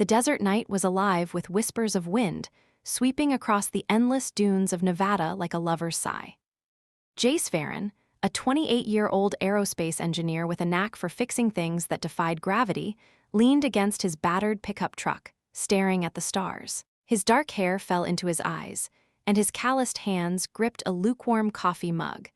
The desert night was alive with whispers of wind, sweeping across the endless dunes of Nevada like a lover's sigh. Jace Varon, a 28-year-old aerospace engineer with a knack for fixing things that defied gravity, leaned against his battered pickup truck, staring at the stars. His dark hair fell into his eyes, and his calloused hands gripped a lukewarm coffee mug,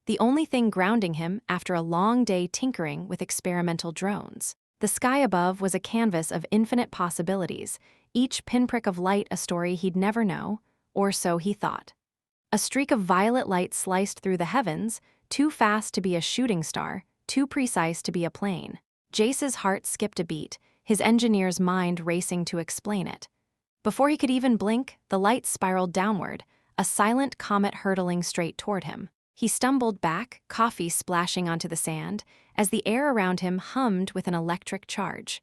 the only thing grounding him after a long day tinkering with experimental drones. The sky above was a canvas of infinite possibilities, each pinprick of light a story he'd never know, or so he thought. A streak of violet light sliced through the heavens, too fast to be a shooting star, too precise to be a plane. Jace's heart skipped a beat, his engineer's mind racing to explain it. Before he could even blink, the light spiraled downward, a silent comet hurtling straight toward him. He stumbled back, coffee splashing onto the sand, as the air around him hummed with an electric charge.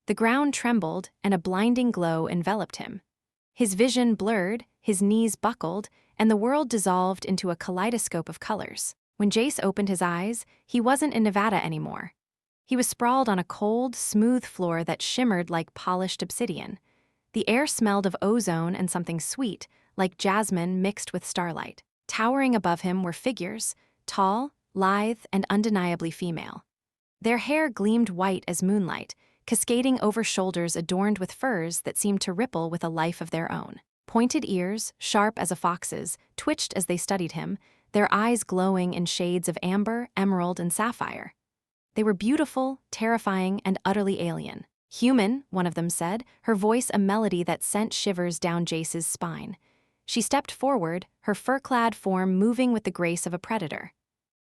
The ground trembled, and a blinding glow enveloped him. His vision blurred, his knees buckled, and the world dissolved into a kaleidoscope of colors. When Jace opened his eyes, he wasn't in Nevada anymore. He was sprawled on a cold, smooth floor that shimmered like polished obsidian. The air smelled of ozone and something sweet, like jasmine mixed with starlight. Towering above him were figures, tall, lithe, and undeniably female. Their hair gleamed white as moonlight, cascading over shoulders adorned with furs that seemed to ripple with a life of their own. Pointed ears, sharp as a fox's, twitched as they studied him, their eyes glowing in shades of amber, emerald, and sapphire. They were beautiful, terrifying, and utterly alien. Human, one of them said, her voice a melody that sent shivers down Jace's spine. She stepped forward, her fur-clad form moving with the grace of a predator.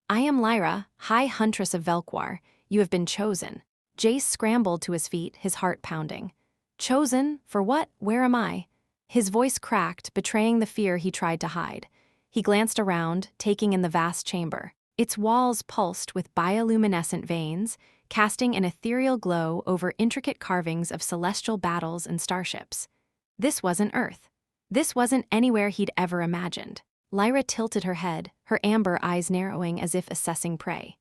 "I am Lyra, High Huntress of Velquar. You have been chosen." Jace scrambled to his feet, his heart pounding. "Chosen? For what? Where am I?" His voice cracked, betraying the fear he tried to hide. He glanced around, taking in the vast chamber. Its walls pulsed with bioluminescent veins, casting an ethereal glow over intricate carvings of celestial battles and starships. This wasn't Earth. This wasn't anywhere he'd ever imagined. Lyra tilted her head, her amber eyes narrowing as if assessing prey.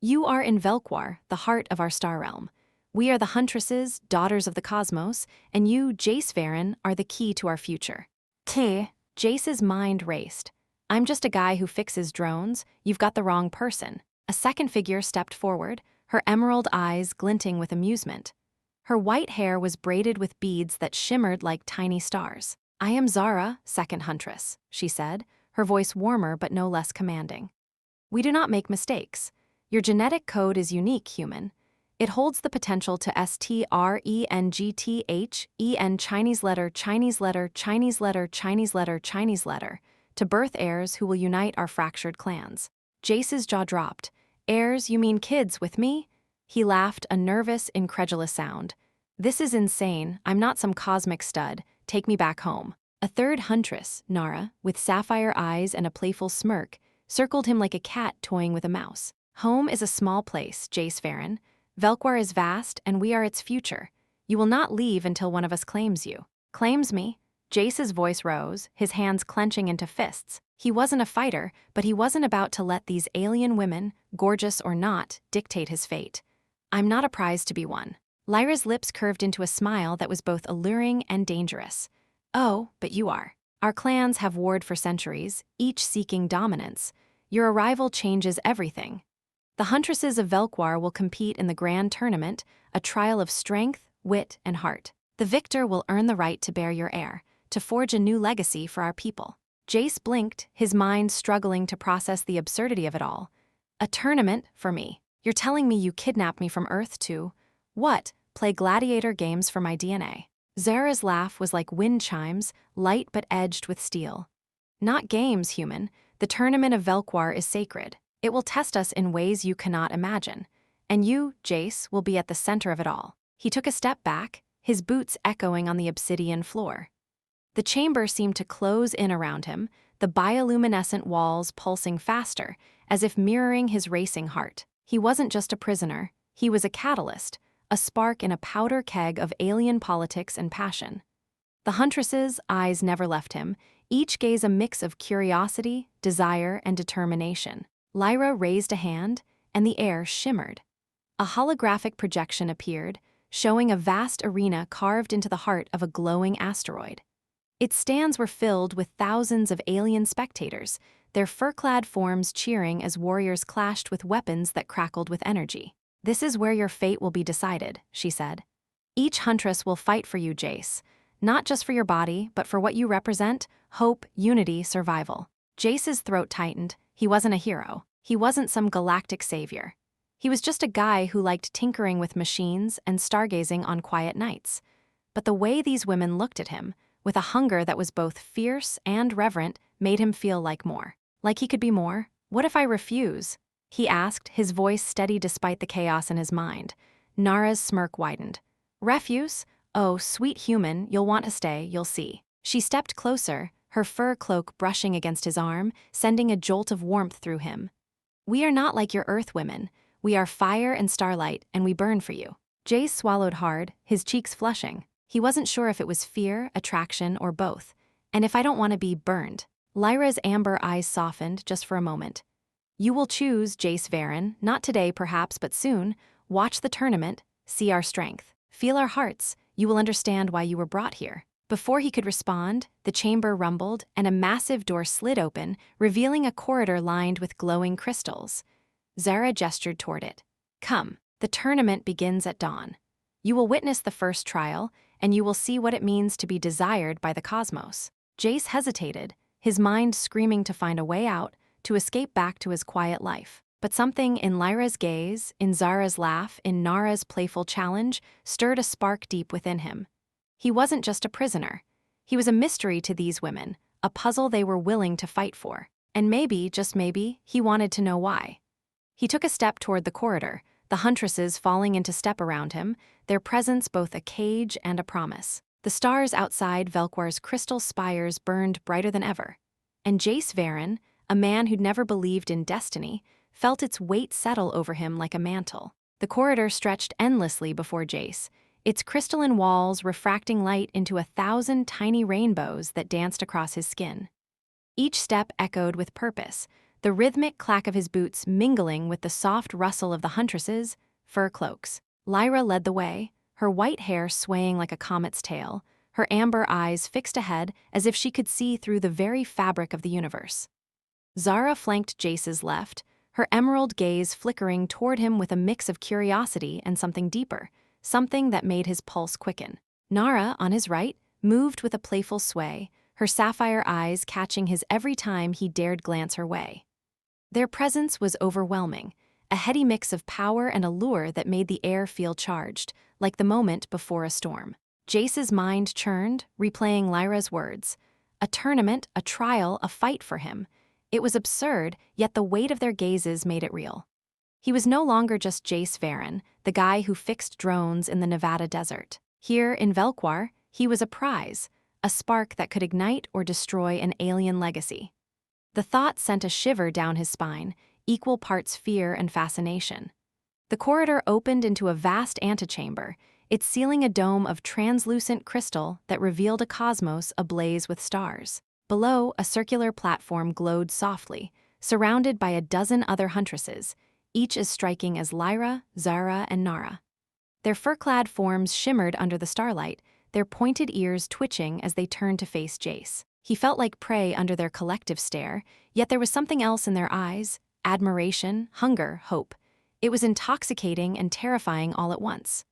"You are in Velquar, the heart of our star realm. We are the Huntresses, daughters of the cosmos, and you, Jace Varon, are the key to our future." Jace's mind raced. "I'm just a guy who fixes drones. You've got the wrong person." A second figure stepped forward, her emerald eyes glinting with amusement. Her white hair was braided with beads that shimmered like tiny stars. "I am Zara, second Huntress," she said, her voice warmer but no less commanding. "We do not make mistakes. Your genetic code is unique, human. It holds the potential to STRENGTHEN Chinese letter, Chinese letter, Chinese letter, Chinese letter, Chinese letter, to birth heirs who will unite our fractured clans." Jace's jaw dropped. "Heirs, you mean kids with me?" He laughed, a nervous, incredulous sound. "This is insane. I'm not some cosmic stud. Take me back home." A third Huntress, Nara, with sapphire eyes and a playful smirk, circled him like a cat toying with a mouse. "Home is a small place, Jace Varon. Velquar is vast, and we are its future. You will not leave until one of us claims you." "Claims me?" Jace's voice rose, his hands clenching into fists. He wasn't a fighter, but he wasn't about to let these alien women, gorgeous or not, dictate his fate. "I'm not a prize to be won." Lyra's lips curved into a smile that was both alluring and dangerous. "Oh, but you are. Our clans have warred for centuries, each seeking dominance. Your arrival changes everything. The Huntresses of Velquar will compete in the grand tournament, a trial of strength, wit, and heart. The victor will earn the right to bear your heir, to forge a new legacy for our people." Jace blinked, his mind struggling to process the absurdity of it all. "A tournament for me? You're telling me you kidnapped me from Earth to, what, play gladiator games for my DNA?" Zara's laugh was like wind chimes, light but edged with steel. "Not games, human. The tournament of Velquar is sacred. It will test us in ways you cannot imagine. And you, Jace, will be at the center of it all." He took a step back, his boots echoing on the obsidian floor. The chamber seemed to close in around him, the bioluminescent walls pulsing faster, as if mirroring his racing heart. He wasn't just a prisoner, he was a catalyst, a spark in a powder keg of alien politics and passion. The Huntresses' eyes never left him, each gaze a mix of curiosity, desire, and determination. Lyra raised a hand, and the air shimmered. A holographic projection appeared, showing a vast arena carved into the heart of a glowing asteroid. Its stands were filled with thousands of alien spectators, their fur-clad forms cheering as warriors clashed with weapons that crackled with energy. "This is where your fate will be decided," she said. "Each Huntress will fight for you, Jace. Not just for your body, but for what you represent: hope, unity, survival." Jace's throat tightened. He wasn't a hero. He wasn't some galactic savior. He was just a guy who liked tinkering with machines and stargazing on quiet nights. But the way these women looked at him, with a hunger that was both fierce and reverent, made him feel like more. Like he could be more? "What if I refuse?" he asked, his voice steady despite the chaos in his mind. Nara's smirk widened. "Refuse? Oh, sweet human, you'll want to stay, you'll see." She stepped closer, her fur cloak brushing against his arm, sending a jolt of warmth through him. "We are not like your Earth women. We are fire and starlight, and we burn for you." Jace swallowed hard, his cheeks flushing. He wasn't sure if it was fear, attraction, or both. "And if I don't want to be burned?" Lyra's amber eyes softened just for a moment. "You will choose, Jace Varon, not today perhaps, but soon. Watch the tournament, see our strength. Feel our hearts, you will understand why you were brought here." Before he could respond, the chamber rumbled and a massive door slid open, revealing a corridor lined with glowing crystals. Zara gestured toward it. "Come, the tournament begins at dawn. You will witness the first trial, and you will see what it means to be desired by the cosmos." Jace hesitated, his mind screaming to find a way out, to escape back to his quiet life. But something in Lyra's gaze, in Zara's laugh, in Nara's playful challenge, stirred a spark deep within him. He wasn't just a prisoner. He was a mystery to these women, a puzzle they were willing to fight for. And maybe, just maybe, he wanted to know why. He took a step toward the corridor, the Huntresses falling into step around him, their presence both a cage and a promise. The stars outside Velquar's crystal spires burned brighter than ever. And Jace Varon, a man who'd never believed in destiny, felt its weight settle over him like a mantle. The corridor stretched endlessly before Jace, its crystalline walls refracting light into 1,000 tiny rainbows that danced across his skin. Each step echoed with purpose, the rhythmic clack of his boots mingling with the soft rustle of the Huntresses' fur cloaks. Lyra led the way, her white hair swaying like a comet's tail, her amber eyes fixed ahead as if she could see through the very fabric of the universe. Zara flanked Jace's left, her emerald gaze flickering toward him with a mix of curiosity and something deeper, something that made his pulse quicken. Nara, on his right, moved with a playful sway, her sapphire eyes catching his every time he dared glance her way. Their presence was overwhelming, a heady mix of power and allure that made the air feel charged, like the moment before a storm. Jace's mind churned, replaying Lyra's words. A tournament, a trial, a fight for him. It was absurd, yet the weight of their gazes made it real. He was no longer just Jace Varon, the guy who fixed drones in the Nevada desert. Here, in Velquar, he was a prize, a spark that could ignite or destroy an alien legacy. The thought sent a shiver down his spine, equal parts fear and fascination. The corridor opened into a vast antechamber, its ceiling a dome of translucent crystal that revealed a cosmos ablaze with stars. Below, a circular platform glowed softly, surrounded by a dozen other Huntresses, each as striking as Lyra, Zara, and Nara. Their fur-clad forms shimmered under the starlight, their pointed ears twitching as they turned to face Jace. He felt like prey under their collective stare, yet there was something else in their eyes: admiration, hunger, hope. It was intoxicating and terrifying all at once.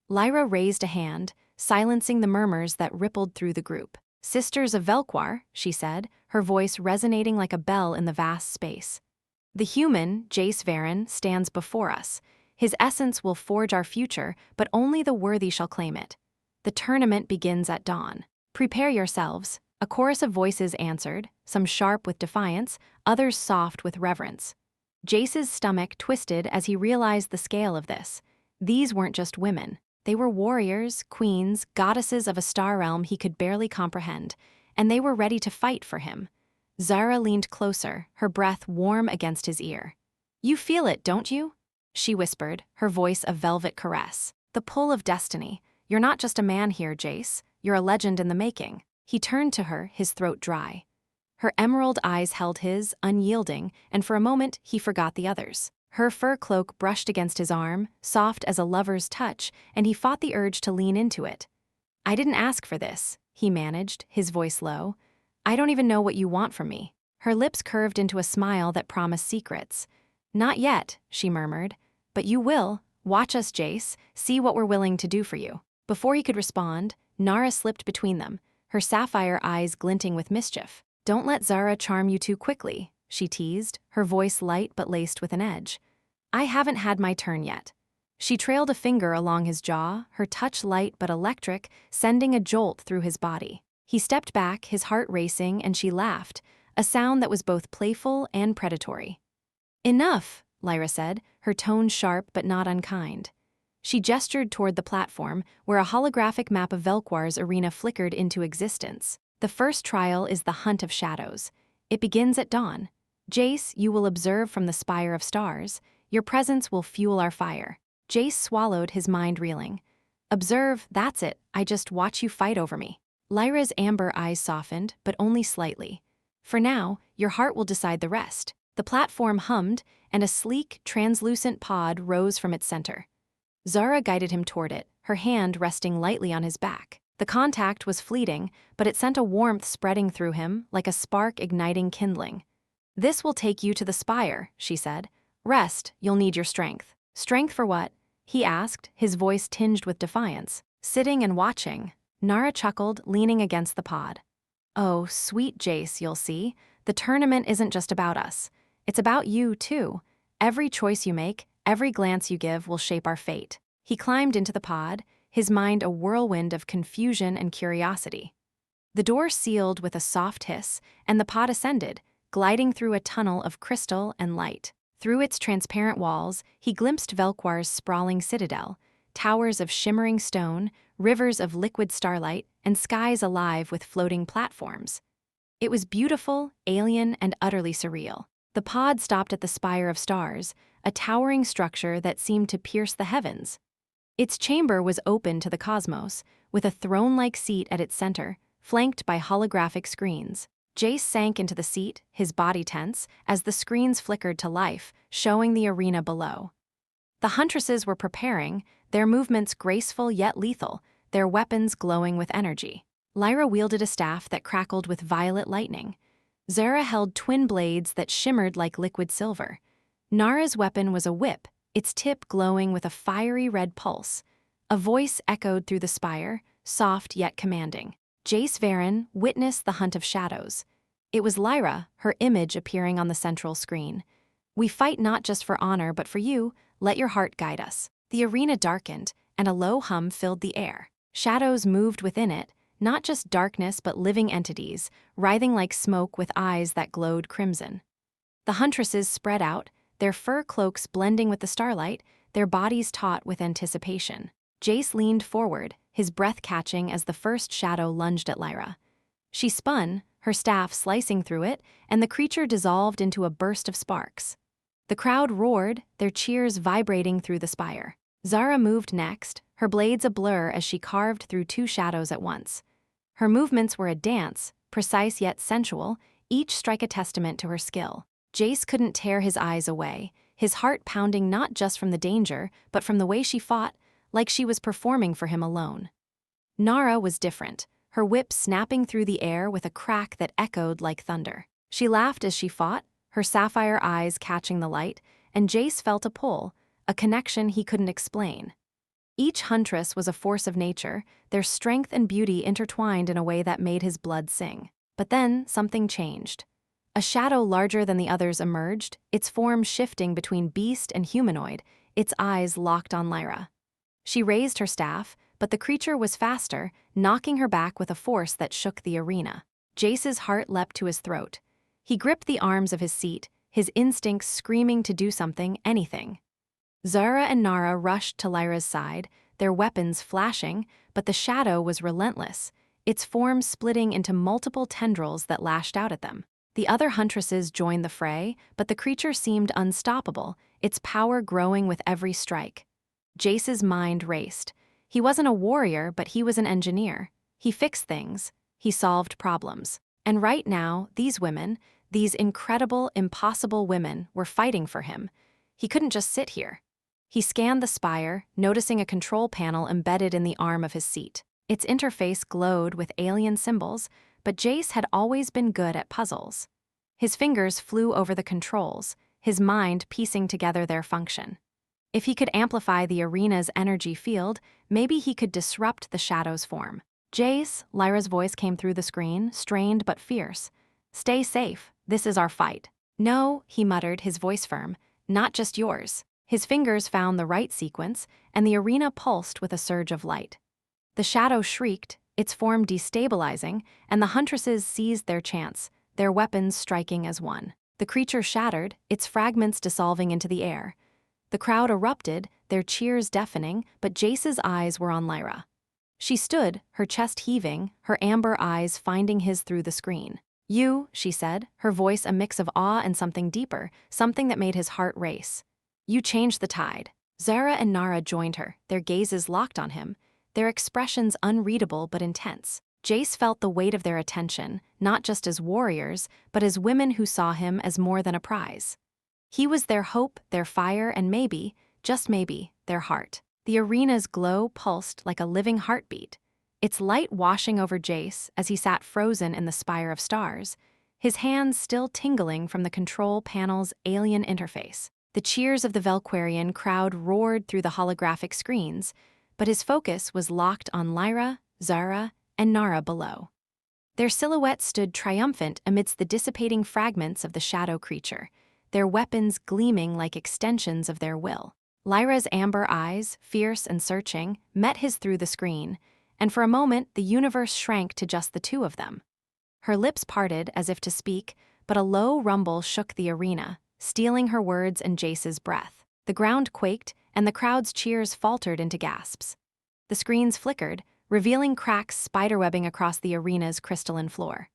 Lyra raised a hand, silencing the murmurs that rippled through the group. "Sisters of Velquar," she said, her voice resonating like a bell in the vast space. "The human, Jace Varon, stands before us. His essence will forge our future, but only the worthy shall claim it. The tournament begins at dawn. Prepare yourselves." A chorus of voices answered, some sharp with defiance, others soft with reverence. Jace's stomach twisted as he realized the scale of this. These weren't just women. They were warriors, queens, goddesses of a star realm he could barely comprehend, and they were ready to fight for him. Zara leaned closer, her breath warm against his ear. "You feel it, don't you?" she whispered, her voice a velvet caress. "The pull of destiny. You're not just a man here, Jace. You're a legend in the making." He turned to her, his throat dry. Her emerald eyes held his, unyielding, and for a moment he forgot the others. Her fur cloak brushed against his arm, soft as a lover's touch, and he fought the urge to lean into it. "I didn't ask for this," he managed, his voice low. "I don't even know what you want from me." Her lips curved into a smile that promised secrets. "Not yet," she murmured. "But you will. Watch us, Jace. See what we're willing to do for you." Before he could respond, Nara slipped between them, her sapphire eyes glinting with mischief. "Don't let Zara charm you too quickly," she teased, her voice light but laced with an edge. "I haven't had my turn yet." She trailed a finger along his jaw, her touch light but electric, sending a jolt through his body. He stepped back, his heart racing, and she laughed, a sound that was both playful and predatory. "Enough," Lyra said, her tone sharp but not unkind. She gestured toward the platform, where a holographic map of Velquar's arena flickered into existence. "The first trial is the Hunt of Shadows. It begins at dawn. Jace, you will observe from the Spire of Stars. Your presence will fuel our fire." Jace swallowed, his mind reeling. "Observe, that's it. I just watch you fight over me." Lyra's amber eyes softened, but only slightly. "For now, your heart will decide the rest." The platform hummed, and a sleek, translucent pod rose from its center. Zara guided him toward it, her hand resting lightly on his back. The contact was fleeting, but it sent a warmth spreading through him, like a spark igniting kindling. "This will take you to the spire," she said. "Rest, you'll need your strength." "Strength for what?" he asked, his voice tinged with defiance. "Sitting and watching." Nara chuckled, leaning against the pod. "Oh, sweet Jace, you'll see. The tournament isn't just about us. It's about you, too. Every choice you make, every glance you give will shape our fate." He climbed into the pod, his mind a whirlwind of confusion and curiosity. The door sealed with a soft hiss, and the pod ascended, gliding through a tunnel of crystal and light. Through its transparent walls, he glimpsed Velquar's sprawling citadel, towers of shimmering stone, rivers of liquid starlight, and skies alive with floating platforms. It was beautiful, alien, and utterly surreal. The pod stopped at the Spire of Stars, a towering structure that seemed to pierce the heavens. Its chamber was open to the cosmos, with a throne-like seat at its center, flanked by holographic screens. Jace sank into the seat, his body tense, as the screens flickered to life, showing the arena below. The Huntresses were preparing, their movements graceful yet lethal, their weapons glowing with energy. Lyra wielded a staff that crackled with violet lightning. Zara held twin blades that shimmered like liquid silver. Nara's weapon was a whip, its tip glowing with a fiery red pulse. A voice echoed through the spire, soft yet commanding. Jace Varon witnessed the Hunt of Shadows. It was Lyra, her image appearing on the central screen. "We fight not just for honor but for you, let your heart guide us." The arena darkened, and a low hum filled the air. Shadows moved within it, not just darkness but living entities, writhing like smoke with eyes that glowed crimson. The Huntresses spread out, their fur cloaks blending with the starlight, their bodies taut with anticipation. Jace leaned forward, his breath catching as the first shadow lunged at Lyra. She spun, her staff slicing through it, and the creature dissolved into a burst of sparks. The crowd roared, their cheers vibrating through the spire. Zara moved next, her blades a blur as she carved through two shadows at once. Her movements were a dance, precise yet sensual, each strike a testament to her skill. Jace couldn't tear his eyes away, his heart pounding not just from the danger, but from the way she fought, like she was performing for him alone. Nara was different, her whip snapping through the air with a crack that echoed like thunder. She laughed as she fought, her sapphire eyes catching the light, and Jace felt a pull, a connection he couldn't explain. Each huntress was a force of nature, their strength and beauty intertwined in a way that made his blood sing. But then something changed. A shadow larger than the others emerged, its form shifting between beast and humanoid, its eyes locked on Lyra. She raised her staff, but the creature was faster, knocking her back with a force that shook the arena. Jace's heart leapt to his throat. He gripped the arms of his seat, his instincts screaming to do something, anything. Zara and Nara rushed to Lyra's side, their weapons flashing, but the shadow was relentless, its form splitting into multiple tendrils that lashed out at them. The other huntresses joined the fray, but the creature seemed unstoppable, its power growing with every strike. Jace's mind raced. He wasn't a warrior, but he was an engineer. He fixed things. He solved problems. And right now, these women, these incredible, impossible women, were fighting for him. He couldn't just sit here. He scanned the spire, noticing a control panel embedded in the arm of his seat. Its interface glowed with alien symbols, but Jace had always been good at puzzles. His fingers flew over the controls, his mind piecing together their function. If he could amplify the arena's energy field, maybe he could disrupt the shadow's form. Jace, Lyra's voice came through the screen, strained but fierce. Stay safe, this is our fight. No, he muttered, his voice firm, not just yours. His fingers found the right sequence, and the arena pulsed with a surge of light. The shadow shrieked, its form destabilizing, and the Huntresses seized their chance, their weapons striking as one. The creature shattered, its fragments dissolving into the air. The crowd erupted, their cheers deafening, but Jace's eyes were on Lyra. She stood, her chest heaving, her amber eyes finding his through the screen. You, she said, her voice a mix of awe and something deeper, something that made his heart race. You changed the tide. Zara and Nara joined her, their gazes locked on him, their expressions unreadable but intense. Jace felt the weight of their attention, not just as warriors, but as women who saw him as more than a prize. He was their hope, their fire, and maybe, just maybe, their heart. The arena's glow pulsed like a living heartbeat, its light washing over Jace as he sat frozen in the spire of stars, his hands still tingling from the control panel's alien interface. The cheers of the Velquarian crowd roared through the holographic screens, but his focus was locked on Lyra, Zara, and Nara below. Their silhouettes stood triumphant amidst the dissipating fragments of the shadow creature, their weapons gleaming like extensions of their will. Lyra's amber eyes, fierce and searching, met his through the screen, and for a moment the universe shrank to just the two of them. Her lips parted as if to speak, but a low rumble shook the arena, stealing her words and Jace's breath. The ground quaked, and the crowd's cheers faltered into gasps. The screens flickered, revealing cracks spiderwebbing across the arena's crystalline floor.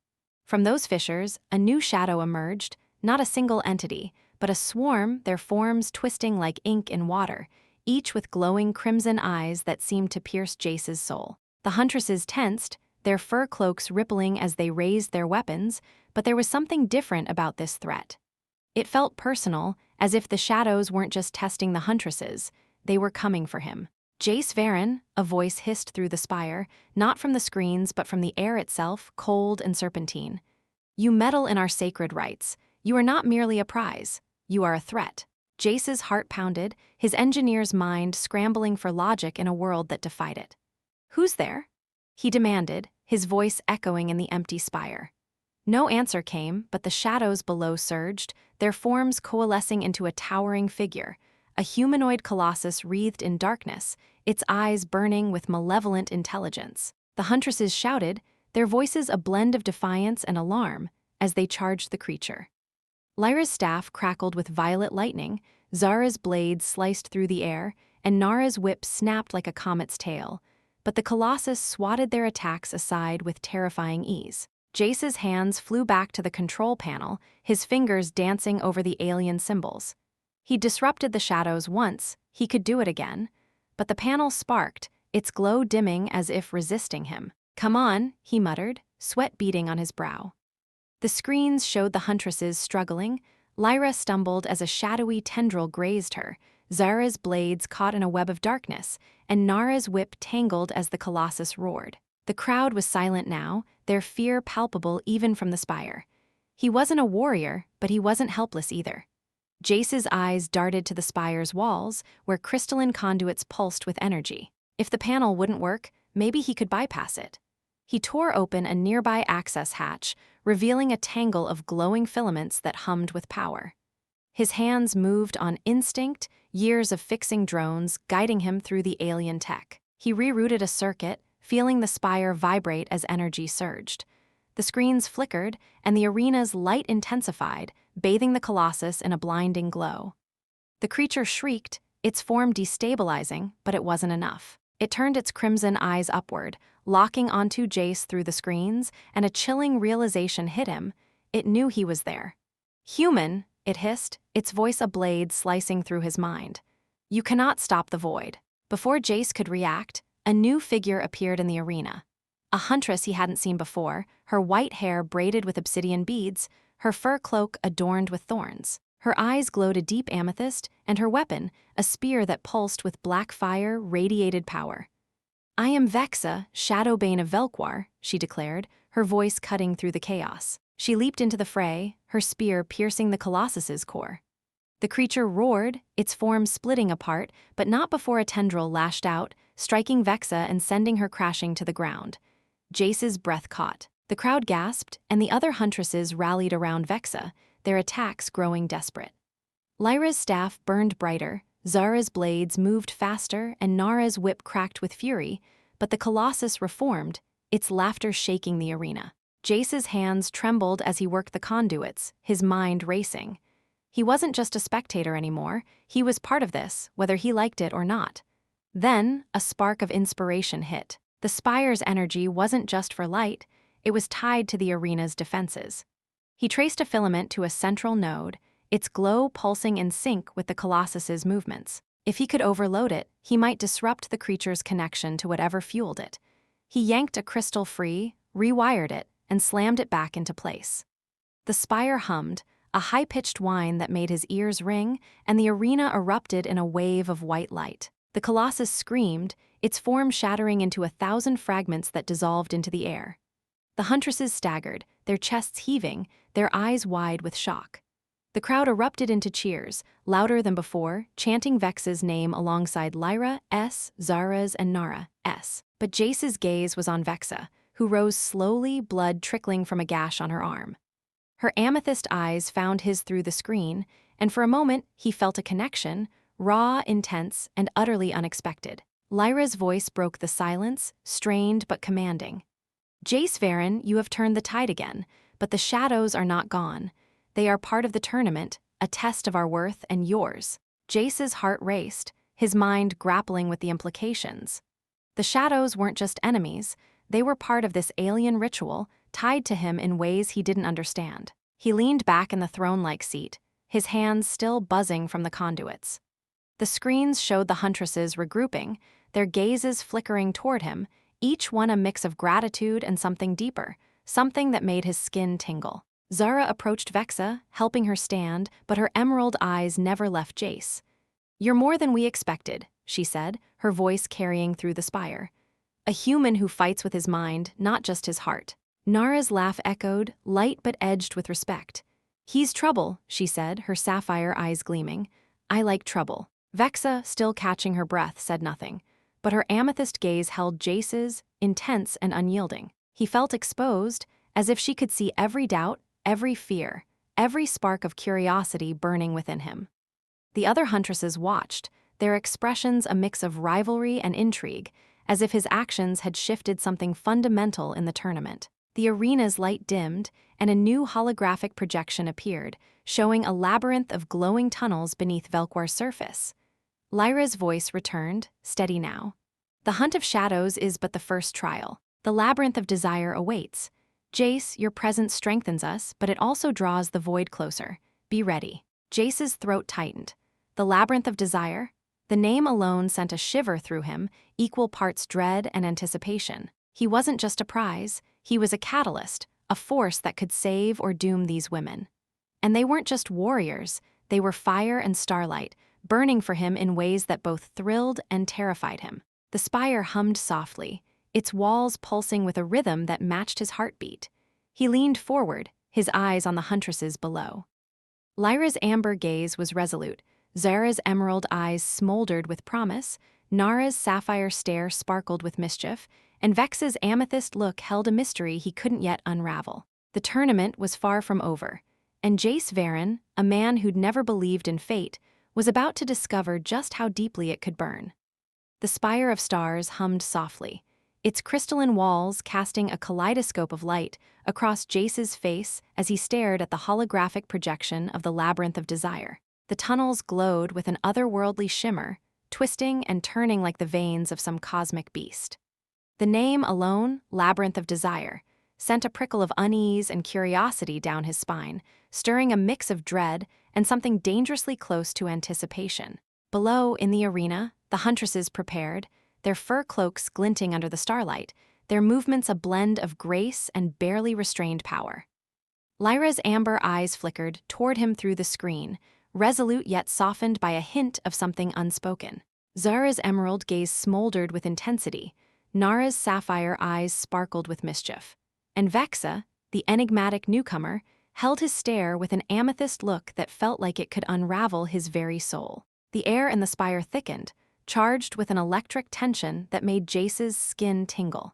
From those fissures, a new shadow emerged, not a single entity, but a swarm, their forms twisting like ink in water, each with glowing crimson eyes that seemed to pierce Jace's soul. The Huntresses tensed, their fur cloaks rippling as they raised their weapons, but there was something different about this threat. It felt personal, as if the shadows weren't just testing the Huntresses, they were coming for him. Jace Varon, a voice hissed through the spire, not from the screens but from the air itself, cold and serpentine. You meddle in our sacred rites. You are not merely a prize. You are a threat. Jace's heart pounded, his engineer's mind scrambling for logic in a world that defied it. Who's there? He demanded, his voice echoing in the empty spire. No answer came, but the shadows below surged, their forms coalescing into a towering figure, a humanoid colossus wreathed in darkness, its eyes burning with malevolent intelligence. The Huntresses shouted, their voices a blend of defiance and alarm, as they charged the creature. Lyra's staff crackled with violet lightning, Zara's blade sliced through the air, and Nara's whip snapped like a comet's tail, but the colossus swatted their attacks aside with terrifying ease. Jace's hands flew back to the control panel, his fingers dancing over the alien symbols. He disrupted the shadows once, he could do it again, but the panel sparked, its glow dimming as if resisting him. Come on, he muttered, sweat beading on his brow. The screens showed the Huntresses struggling. Lyra stumbled as a shadowy tendril grazed her, Zara's blades caught in a web of darkness, and Nara's whip tangled as the colossus roared. The crowd was silent now, their fear palpable even from the spire. He wasn't a warrior, but he wasn't helpless either. Jace's eyes darted to the spire's walls, where crystalline conduits pulsed with energy. If the panel wouldn't work, maybe he could bypass it. He tore open a nearby access hatch, revealing a tangle of glowing filaments that hummed with power. His hands moved on instinct, years of fixing drones guiding him through the alien tech. He rerouted a circuit, feeling the spire vibrate as energy surged. The screens flickered, and the arena's light intensified, bathing the colossus in a blinding glow. The creature shrieked, its form destabilizing, but it wasn't enough. It turned its crimson eyes upward, locking onto Jace through the screens, and a chilling realization hit him. It knew he was there. Human, it hissed, its voice a blade slicing through his mind. You cannot stop the void. Before Jace could react, a new figure appeared in the arena. A huntress he hadn't seen before, her white hair braided with obsidian beads, her fur cloak adorned with thorns. Her eyes glowed a deep amethyst, and her weapon, a spear that pulsed with black fire, radiated power. "I am Vexa, Shadowbane of Velquar," she declared, her voice cutting through the chaos. She leaped into the fray, her spear piercing the Colossus's core. The creature roared, its form splitting apart, but not before a tendril lashed out, striking Vexa and sending her crashing to the ground. Jace's breath caught. The crowd gasped, and the other Huntresses rallied around Vexa, their attacks growing desperate. Lyra's staff burned brighter, Zara's blades moved faster, and Nara's whip cracked with fury, but the Colossus reformed, its laughter shaking the arena. Jace's hands trembled as he worked the conduits, his mind racing. He wasn't just a spectator anymore, he was part of this, whether he liked it or not. Then, a spark of inspiration hit. The spire's energy wasn't just for light, it was tied to the arena's defenses. He traced a filament to a central node, its glow pulsing in sync with the Colossus's movements. If he could overload it, he might disrupt the creature's connection to whatever fueled it. He yanked a crystal free, rewired it, and slammed it back into place. The spire hummed, a high-pitched whine that made his ears ring, and the arena erupted in a wave of white light. The Colossus screamed, its form shattering into 1,000 fragments that dissolved into the air. The Huntresses staggered, their chests heaving, their eyes wide with shock. The crowd erupted into cheers, louder than before, chanting Vexa's name alongside Lyra's, Zara's, and Nara's. But Jace's gaze was on Vexa, who rose slowly, blood trickling from a gash on her arm. Her amethyst eyes found his through the screen, and for a moment he felt a connection, raw, intense, and utterly unexpected. Lyra's voice broke the silence, strained but commanding. "Jace Varon, you have turned the tide again, but the shadows are not gone. They are part of the tournament, a test of our worth and yours." Jace's heart raced, his mind grappling with the implications. The shadows weren't just enemies, they were part of this alien ritual, tied to him in ways he didn't understand. He leaned back in the throne-like seat, his hands still buzzing from the conduits. The screens showed the Huntresses regrouping, their gazes flickering toward him, each one a mix of gratitude and something deeper, something that made his skin tingle. Zara approached Vexa, helping her stand, but her emerald eyes never left Jace. "You're more than we expected," she said, her voice carrying through the spire. "A human who fights with his mind, not just his heart." Nara's laugh echoed, light but edged with respect. "He's trouble," she said, her sapphire eyes gleaming. "I like trouble." Vexa, still catching her breath, said nothing, but her amethyst gaze held Jace's, intense and unyielding. He felt exposed, as if she could see every doubt, every fear, every spark of curiosity burning within him. The other Huntresses watched, their expressions a mix of rivalry and intrigue, as if his actions had shifted something fundamental in the tournament. The arena's light dimmed, and a new holographic projection appeared, showing a labyrinth of glowing tunnels beneath Velquar's surface. Lyra's voice returned, steady now. "The hunt of shadows is but the first trial. The labyrinth of desire awaits. Jace, your presence strengthens us, but it also draws the void closer. Be ready." Jace's throat tightened. The labyrinth of desire? The name alone sent a shiver through him, equal parts dread and anticipation. He wasn't just a prize, he was a catalyst, a force that could save or doom these women. And they weren't just warriors, they were fire and starlight, burning for him in ways that both thrilled and terrified him. The spire hummed softly, its walls pulsing with a rhythm that matched his heartbeat. He leaned forward, his eyes on the Huntresses below. Lyra's amber gaze was resolute, Zara's emerald eyes smoldered with promise, Nara's sapphire stare sparkled with mischief, and Vexa's amethyst look held a mystery he couldn't yet unravel. The tournament was far from over, and Jace Varon, a man who'd never believed in fate, was about to discover just how deeply it could burn. The spire of stars hummed softly, its crystalline walls casting a kaleidoscope of light across Jace's face as he stared at the holographic projection of the labyrinth of desire. The tunnels glowed with an otherworldly shimmer, twisting and turning like the veins of some cosmic beast. The name alone, Labyrinth of Desire, sent a prickle of unease and curiosity down his spine, stirring a mix of dread and something dangerously close to anticipation. Below, in the arena, the Huntresses prepared, their fur cloaks glinting under the starlight, their movements a blend of grace and barely restrained power. Lyra's amber eyes flickered toward him through the screen, resolute yet softened by a hint of something unspoken. Zara's emerald gaze smoldered with intensity. Nara's sapphire eyes sparkled with mischief. And Vexa, the enigmatic newcomer, held his stare with an amethyst look that felt like it could unravel his very soul. The air in the spire thickened, charged with an electric tension that made Jace's skin tingle.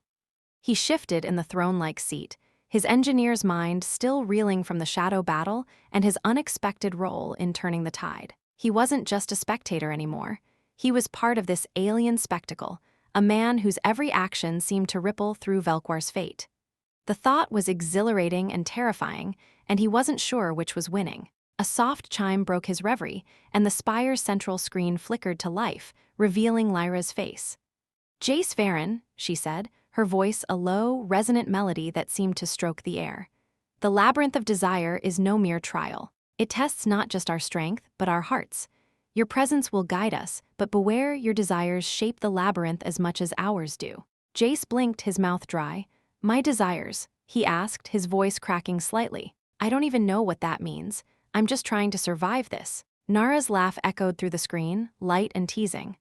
He shifted in the throne-like seat, his engineer's mind still reeling from the shadow battle and his unexpected role in turning the tide. He wasn't just a spectator anymore. He was part of this alien spectacle, a man whose every action seemed to ripple through Velquar's fate. The thought was exhilarating and terrifying, and he wasn't sure which was winning. A soft chime broke his reverie, and the spire's central screen flickered to life, revealing Lyra's face. "Jace Varon," she said, her voice a low, resonant melody that seemed to stroke the air. "The labyrinth of desire is no mere trial. It tests not just our strength, but our hearts. Your presence will guide us, but beware your desires shape the labyrinth as much as ours do." Jace blinked, his mouth dry. "My desires?" he asked, his voice cracking slightly. "I don't even know what that means. I'm just trying to survive this." Nara's laugh echoed through the screen, light and teasing.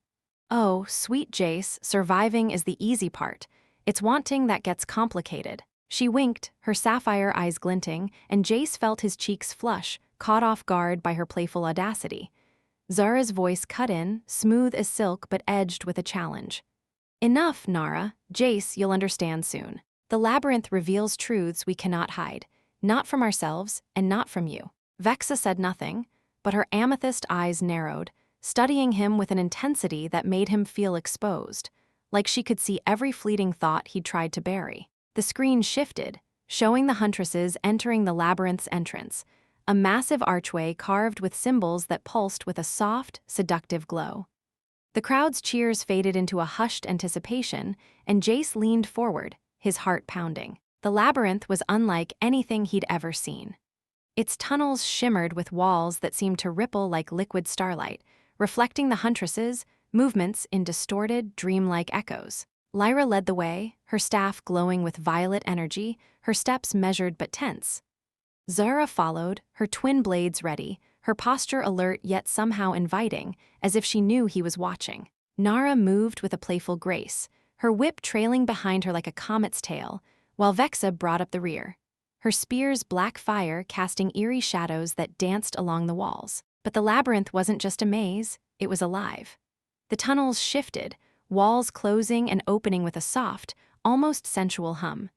"Oh, sweet Jace, surviving is the easy part. It's wanting that gets complicated." She winked, her sapphire eyes glinting, and Jace felt his cheeks flush, caught off guard by her playful audacity. Zara's voice cut in, smooth as silk but edged with a challenge. "Enough, Nara. Jace, you'll understand soon. The labyrinth reveals truths we cannot hide, not from ourselves and not from you." Vexa said nothing, but her amethyst eyes narrowed, studying him with an intensity that made him feel exposed, like she could see every fleeting thought he'd tried to bury. The screen shifted, showing the Huntresses entering the labyrinth's entrance, a massive archway carved with symbols that pulsed with a soft, seductive glow. The crowd's cheers faded into a hushed anticipation, and Jace leaned forward, his heart pounding. The labyrinth was unlike anything he'd ever seen. Its tunnels shimmered with walls that seemed to ripple like liquid starlight, reflecting the Huntresses' movements in distorted, dreamlike echoes. Lyra led the way, her staff glowing with violet energy, her steps measured but tense. Zara followed, her twin blades ready, her posture alert yet somehow inviting, as if she knew he was watching. Nara moved with a playful grace, her whip trailing behind her like a comet's tail, while Vexa brought up the rear, her spear's black fire casting eerie shadows that danced along the walls. But the labyrinth wasn't just a maze, it was alive. The tunnels shifted, walls closing and opening with a soft, almost sensual hum.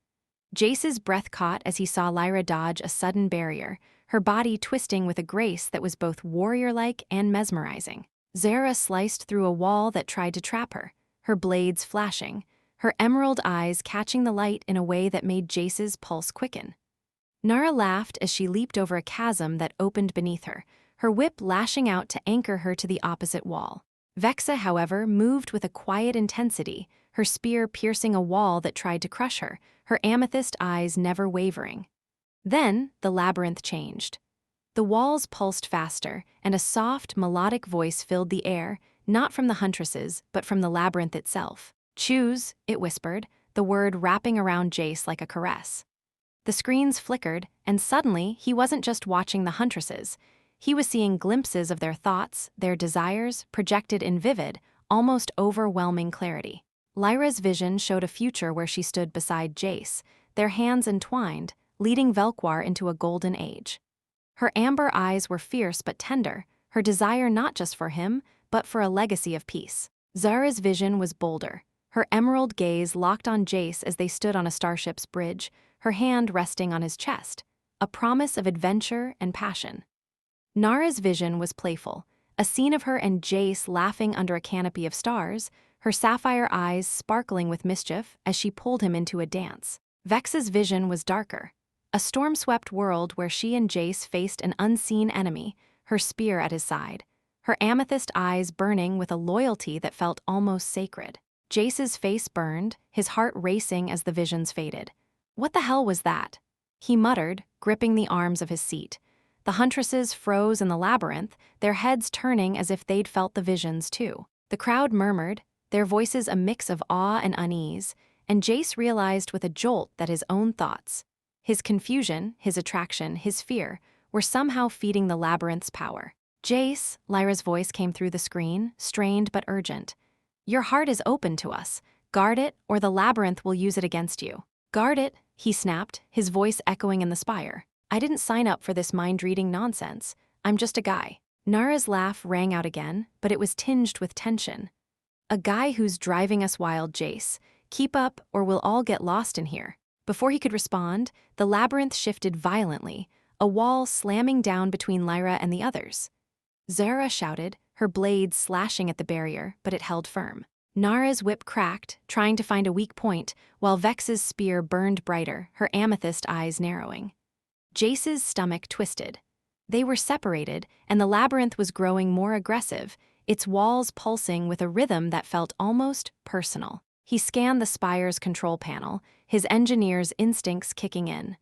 Jace's breath caught as he saw Lyra dodge a sudden barrier, her body twisting with a grace that was both warrior-like and mesmerizing. Zara sliced through a wall that tried to trap her blades flashing, her emerald eyes catching the light in a way that made Jace's pulse quicken. Nara laughed as she leaped over a chasm that opened beneath her whip lashing out to anchor her to the opposite wall. Vexa, however, moved with a quiet intensity, her spear piercing a wall that tried to crush her amethyst eyes never wavering. Then, the labyrinth changed. The walls pulsed faster, and a soft, melodic voice filled the air, not from the Huntresses, but from the labyrinth itself. "Choose," it whispered, the word wrapping around Jace like a caress. The screens flickered, and suddenly he wasn't just watching the Huntresses. He was seeing glimpses of their thoughts, their desires, projected in vivid, almost overwhelming clarity. Lyra's vision showed a future where she stood beside Jace, their hands entwined, leading Velquar into a golden age. Her amber eyes were fierce but tender, her desire not just for him, but for a legacy of peace. Zara's vision was bolder, her emerald gaze locked on Jace as they stood on a starship's bridge, her hand resting on his chest, a promise of adventure and passion. Nara's vision was playful, a scene of her and Jace laughing under a canopy of stars, her sapphire eyes sparkling with mischief as she pulled him into a dance. Vexa's vision was darker, a storm-swept world where she and Jace faced an unseen enemy, her spear at his side, her amethyst eyes burning with a loyalty that felt almost sacred. Jace's face burned, his heart racing as the visions faded. "What the hell was that?" he muttered, gripping the arms of his seat. The Huntresses froze in the labyrinth, their heads turning as if they'd felt the visions too. The crowd murmured, their voices a mix of awe and unease, and Jace realized with a jolt that his own thoughts, His confusion, his attraction, his fear were somehow feeding the labyrinth's power. Jace, Lyra's voice came through the screen, strained but urgent. Your heart is open to us. Guard it, or the labyrinth will use it against you. Guard it, he snapped, his voice echoing in the spire. I didn't sign up for this mind-reading nonsense. I'm just a guy. Nara's laugh rang out again, but it was tinged with tension. A guy who's driving us wild, Jace. Keep up, or we'll all get lost in here. Before he could respond, the labyrinth shifted violently, a wall slamming down between Lyra and the others. Zara shouted, her blade slashing at the barrier, but it held firm. Nara's whip cracked, trying to find a weak point, while Vexa's spear burned brighter, her amethyst eyes narrowing. Jace's stomach twisted. They were separated, and the labyrinth was growing more aggressive, its walls pulsing with a rhythm that felt almost personal. He scanned the spire's control panel, his engineer's instincts kicking in.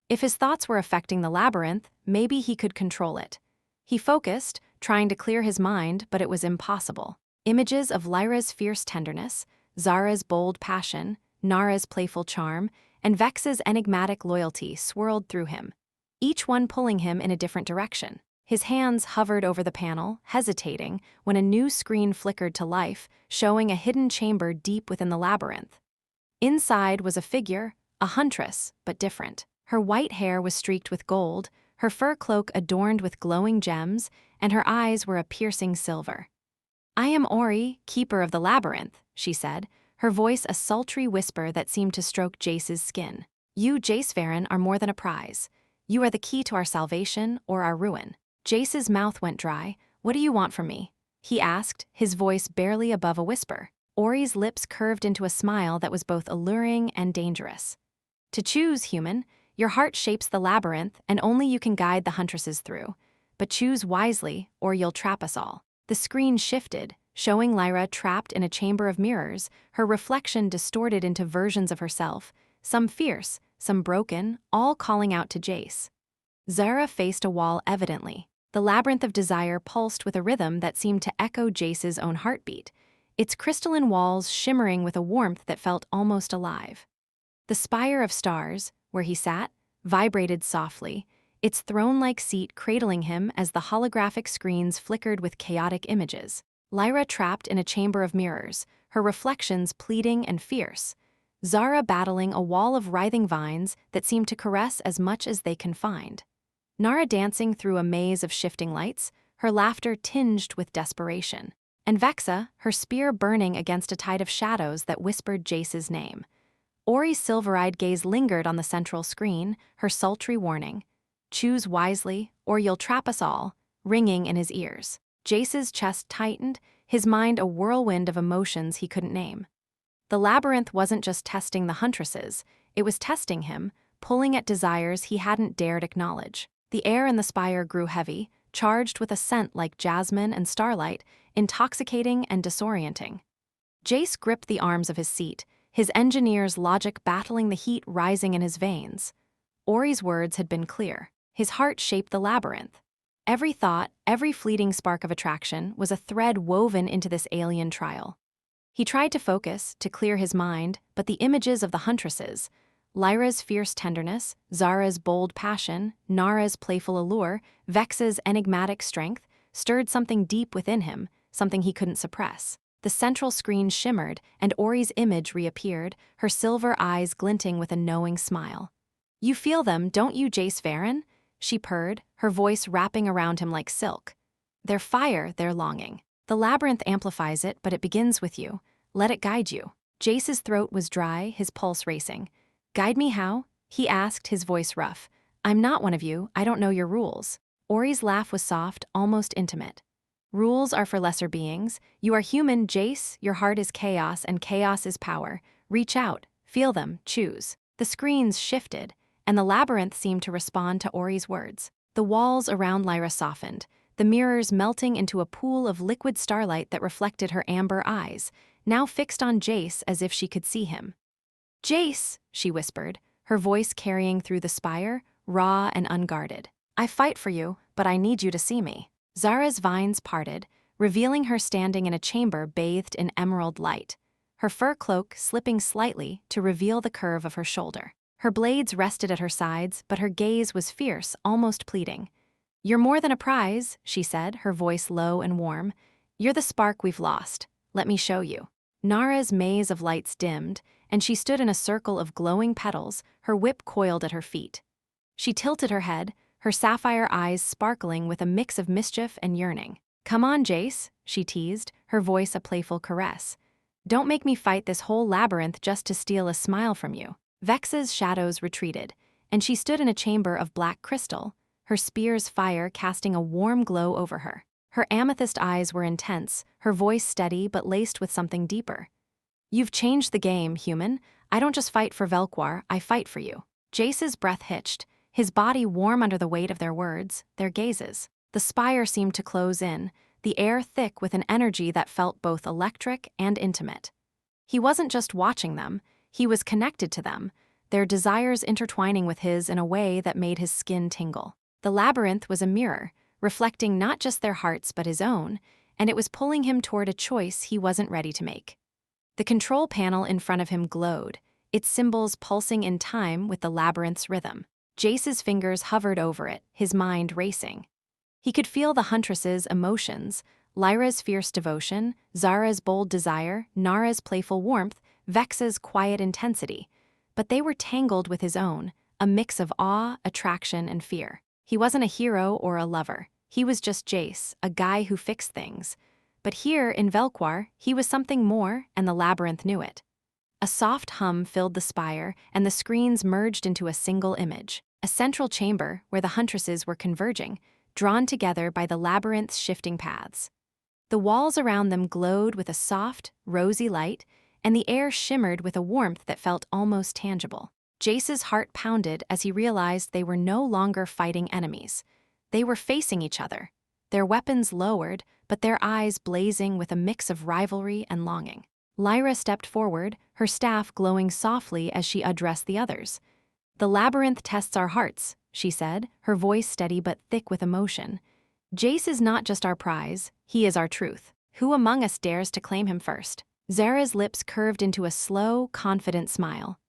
If his thoughts were affecting the labyrinth, maybe he could control it. He focused, trying to clear his mind, but it was impossible. Images of Lyra's fierce tenderness, Zara's bold passion, Nara's playful charm, and Vexa's enigmatic loyalty swirled through him, each one pulling him in a different direction. His hands hovered over the panel, hesitating, when a new screen flickered to life, showing a hidden chamber deep within the labyrinth. Inside was a figure, a huntress, but different. Her white hair was streaked with gold, her fur cloak adorned with glowing gems, and her eyes were a piercing silver. I am Ori, keeper of the labyrinth, she said, her voice a sultry whisper that seemed to stroke Jace's skin. You, Jace Varon, are more than a prize. You are the key to our salvation or our ruin. Jace's mouth went dry. What do you want from me? He asked, his voice barely above a whisper. Ori's lips curved into a smile that was both alluring and dangerous. To choose, human. Your heart shapes the labyrinth, and only you can guide the Huntresses through. But choose wisely, or you'll trap us all. The screen shifted, showing Lyra trapped in a chamber of mirrors, her reflection distorted into versions of herself, some fierce, some broken, all calling out to Jace. Zara faced a wall evidently. The labyrinth of desire pulsed with a rhythm that seemed to echo Jace's own heartbeat, its crystalline walls shimmering with a warmth that felt almost alive. The spire of stars, where he sat, vibrated softly, its throne-like seat cradling him as the holographic screens flickered with chaotic images. Lyra trapped in a chamber of mirrors, her reflections pleading and fierce. Zara battling a wall of writhing vines that seemed to caress as much as they confined. Nara dancing through a maze of shifting lights, her laughter tinged with desperation. And Vexa, her spear burning against a tide of shadows that whispered Jace's name. Ori's silver-eyed gaze lingered on the central screen, her sultry warning. Choose wisely, or you'll trap us all, ringing in his ears. Jace's chest tightened, his mind a whirlwind of emotions he couldn't name. The labyrinth wasn't just testing the Huntresses, it was testing him, pulling at desires he hadn't dared acknowledge. The air in the spire grew heavy, charged with a scent like jasmine and starlight, intoxicating and disorienting. Jace gripped the arms of his seat, his engineer's logic battling the heat rising in his veins. Ori's words had been clear. His heart shaped the labyrinth. Every thought, every fleeting spark of attraction was a thread woven into this alien trial. He tried to focus, to clear his mind, but the images of the Huntresses, Lyra's fierce tenderness, Zara's bold passion, Nara's playful allure, Vexa's enigmatic strength, stirred something deep within him, something he couldn't suppress. The central screen shimmered, and Ori's image reappeared, her silver eyes glinting with a knowing smile. You feel them, don't you, Jace Varon? She purred, her voice wrapping around him like silk. Their fire, their longing. The labyrinth amplifies it, but it begins with you. Let it guide you. Jace's throat was dry, his pulse racing. Guide me how? He asked, his voice rough. I'm not one of you, I don't know your rules. Ori's laugh was soft, almost intimate. Rules are for lesser beings. You are human, Jace, your heart is chaos, and chaos is power. Reach out, feel them, choose. The screens shifted, and the labyrinth seemed to respond to Ori's words. The walls around Lyra softened, the mirrors melting into a pool of liquid starlight that reflected her amber eyes, now fixed on Jace as if she could see him. Jace, she whispered, her voice carrying through the spire, raw and unguarded. I fight for you, but I need you to see me. Zara's vines parted, revealing her standing in a chamber bathed in emerald light, her fur cloak slipping slightly to reveal the curve of her shoulder. Her blades rested at her sides, but her gaze was fierce, almost pleading. "You're more than a prize," she said, her voice low and warm. "You're the spark we've lost. Let me show you." Nara's maze of lights dimmed, and she stood in a circle of glowing petals, her whip coiled at her feet. She tilted her head, her sapphire eyes sparkling with a mix of mischief and yearning. "Come on, Jace," she teased, her voice a playful caress. "Don't make me fight this whole labyrinth just to steal a smile from you." Vexa's shadows retreated, and she stood in a chamber of black crystal, her spear's fire casting a warm glow over her. Her amethyst eyes were intense, her voice steady but laced with something deeper. "You've changed the game, human. I don't just fight for Velquar, I fight for you." Jace's breath hitched, his body warm under the weight of their words, their gazes. The spire seemed to close in, the air thick with an energy that felt both electric and intimate. He wasn't just watching them, he was connected to them, their desires intertwining with his in a way that made his skin tingle. The labyrinth was a mirror, reflecting not just their hearts but his own, and it was pulling him toward a choice he wasn't ready to make. The control panel in front of him glowed, its symbols pulsing in time with the labyrinth's rhythm. Jace's fingers hovered over it, his mind racing. He could feel the Huntresses' emotions, Lyra's fierce devotion, Zara's bold desire, Nara's playful warmth, Vexa's quiet intensity. But they were tangled with his own, a mix of awe, attraction, and fear. He wasn't a hero or a lover. He was just Jace, a guy who fixed things. But here, in Velquar, he was something more, and the labyrinth knew it. A soft hum filled the spire, and the screens merged into a single image. A central chamber where the Huntresses were converging, drawn together by the labyrinth's shifting paths. The walls around them glowed with a soft, rosy light, and the air shimmered with a warmth that felt almost tangible. Jace's heart pounded as he realized they were no longer fighting enemies. They were facing each other, their weapons lowered, but their eyes blazing with a mix of rivalry and longing. Lyra stepped forward, her staff glowing softly as she addressed the others. "The labyrinth tests our hearts," she said, her voice steady but thick with emotion. "Jace is not just our prize, he is our truth. Who among us dares to claim him first?" Zara's lips curved into a slow, confident smile.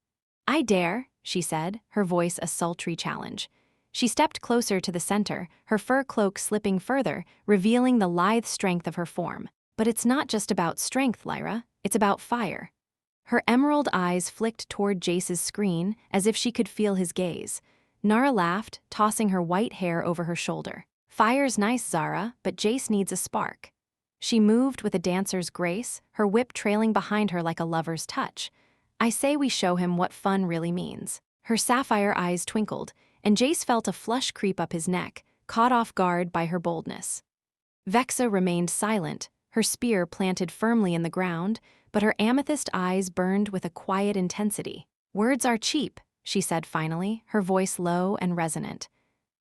"I dare," she said, her voice a sultry challenge. She stepped closer to the center, her fur cloak slipping further, revealing the lithe strength of her form. "But it's not just about strength, Lyra, it's about fire." Her emerald eyes flicked toward Jace's screen as if she could feel his gaze. Nara laughed, tossing her white hair over her shoulder. "Fire's nice, Zara, but Jace needs a spark." She moved with a dancer's grace, her whip trailing behind her like a lover's touch. "I say we show him what fun really means." Her sapphire eyes twinkled, and Jace felt a flush creep up his neck, caught off guard by her boldness. Vexa remained silent, her spear planted firmly in the ground, but her amethyst eyes burned with a quiet intensity. "Words are cheap," she said finally, her voice low and resonant.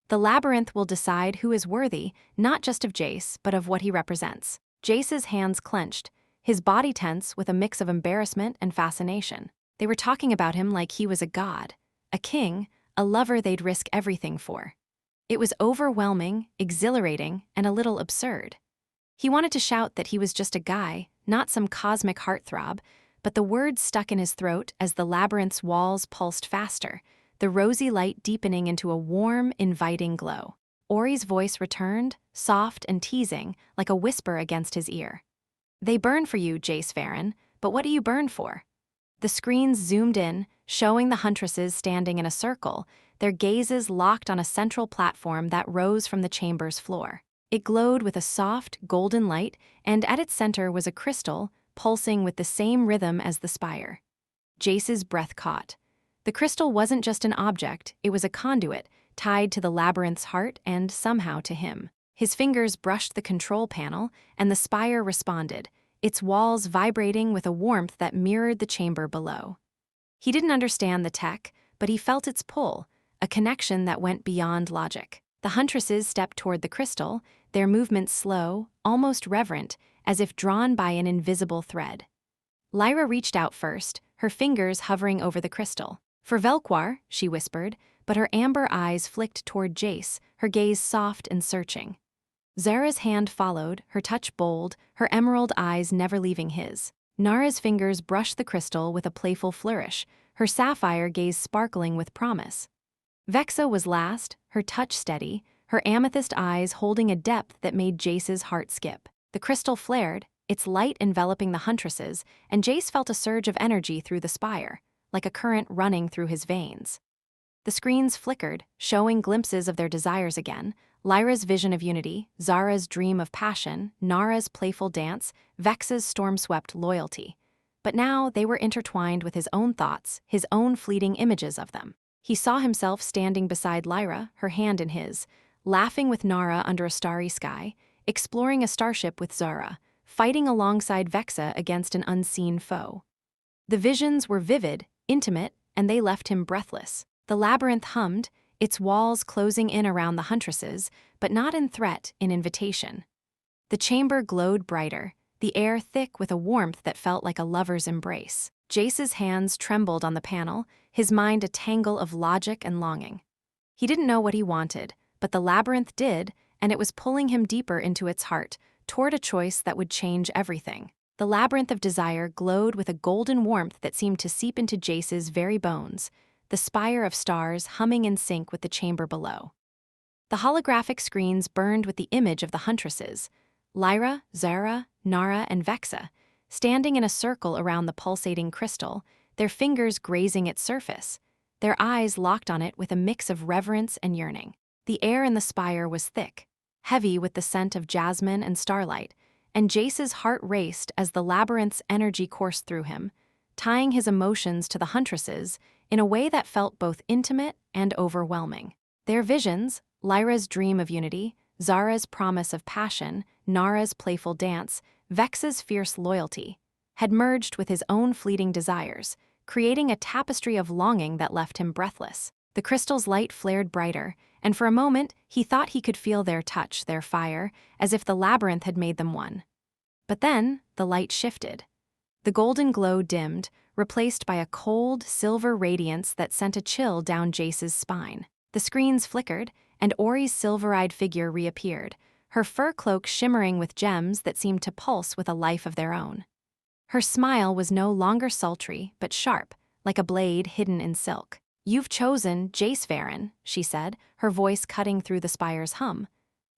"The labyrinth will decide who is worthy, not just of Jace, but of what he represents." Jace's hands clenched, his body tense with a mix of embarrassment and fascination. They were talking about him like he was a god, a king, a lover they'd risk everything for. It was overwhelming, exhilarating, and a little absurd. He wanted to shout that he was just a guy, not some cosmic heartthrob, but the words stuck in his throat as the labyrinth's walls pulsed faster, the rosy light deepening into a warm, inviting glow. Ori's voice returned, soft and teasing, like a whisper against his ear. "They burn for you, Jace Varon, but what do you burn for?" The screens zoomed in, showing the Huntresses standing in a circle, their gazes locked on a central platform that rose from the chamber's floor. It glowed with a soft, golden light, and at its center was a crystal, pulsing with the same rhythm as the spire. Jace's breath caught. The crystal wasn't just an object, it was a conduit, tied to the labyrinth's heart and somehow to him. His fingers brushed the control panel, and the spire responded, its walls vibrating with a warmth that mirrored the chamber below. He didn't understand the tech, but he felt its pull, a connection that went beyond logic. The Huntresses stepped toward the crystal, their movements slow, almost reverent, as if drawn by an invisible thread. Lyra reached out first, her fingers hovering over the crystal. "For Velquar," she whispered, but her amber eyes flicked toward Jace, her gaze soft and searching. Zara's hand followed, her touch bold, her emerald eyes never leaving his. Nara's fingers brushed the crystal with a playful flourish, her sapphire gaze sparkling with promise. Vexa was last, her touch steady, her amethyst eyes holding a depth that made Jace's heart skip. The crystal flared, its light enveloping the Huntresses, and Jace felt a surge of energy through the spire, like a current running through his veins. The screens flickered, showing glimpses of their desires again: Lyra's vision of unity, Zara's dream of passion, Nara's playful dance, Vexa's storm-swept loyalty. But now they were intertwined with his own thoughts, his own fleeting images of them. He saw himself standing beside Lyra, her hand in his, laughing with Nara under a starry sky, exploring a starship with Zara, fighting alongside Vexa against an unseen foe. The visions were vivid, intimate, and they left him breathless. The labyrinth hummed, its walls closing in around the Huntresses, but not in threat, in invitation. The chamber glowed brighter, the air thick with a warmth that felt like a lover's embrace. Jace's hands trembled on the panel, his mind a tangle of logic and longing. He didn't know what he wanted, but the labyrinth did, and it was pulling him deeper into its heart, toward a choice that would change everything. The labyrinth of desire glowed with a golden warmth that seemed to seep into Jace's very bones, the spire of stars humming in sync with the chamber below. The holographic screens burned with the image of the Huntresses, Lyra, Zara, Nara, and Vexa, standing in a circle around the pulsating crystal, their fingers grazing its surface, their eyes locked on it with a mix of reverence and yearning. The air in the spire was thick, heavy with the scent of jasmine and starlight, and Jace's heart raced as the labyrinth's energy coursed through him, tying his emotions to the Huntresses in a way that felt both intimate and overwhelming. Their visions, Lyra's dream of unity, Zara's promise of passion, Nara's playful dance, Vexa's fierce loyalty, had merged with his own fleeting desires, creating a tapestry of longing that left him breathless. The crystal's light flared brighter, and for a moment he thought he could feel their touch, their fire, as if the labyrinth had made them one. But then the light shifted. The golden glow dimmed, replaced by a cold, silver radiance that sent a chill down Jace's spine. The screens flickered, and Ori's silver-eyed figure reappeared, her fur cloak shimmering with gems that seemed to pulse with a life of their own. Her smile was no longer sultry, but sharp, like a blade hidden in silk. "You've chosen Jace Varon," she said, her voice cutting through the spire's hum.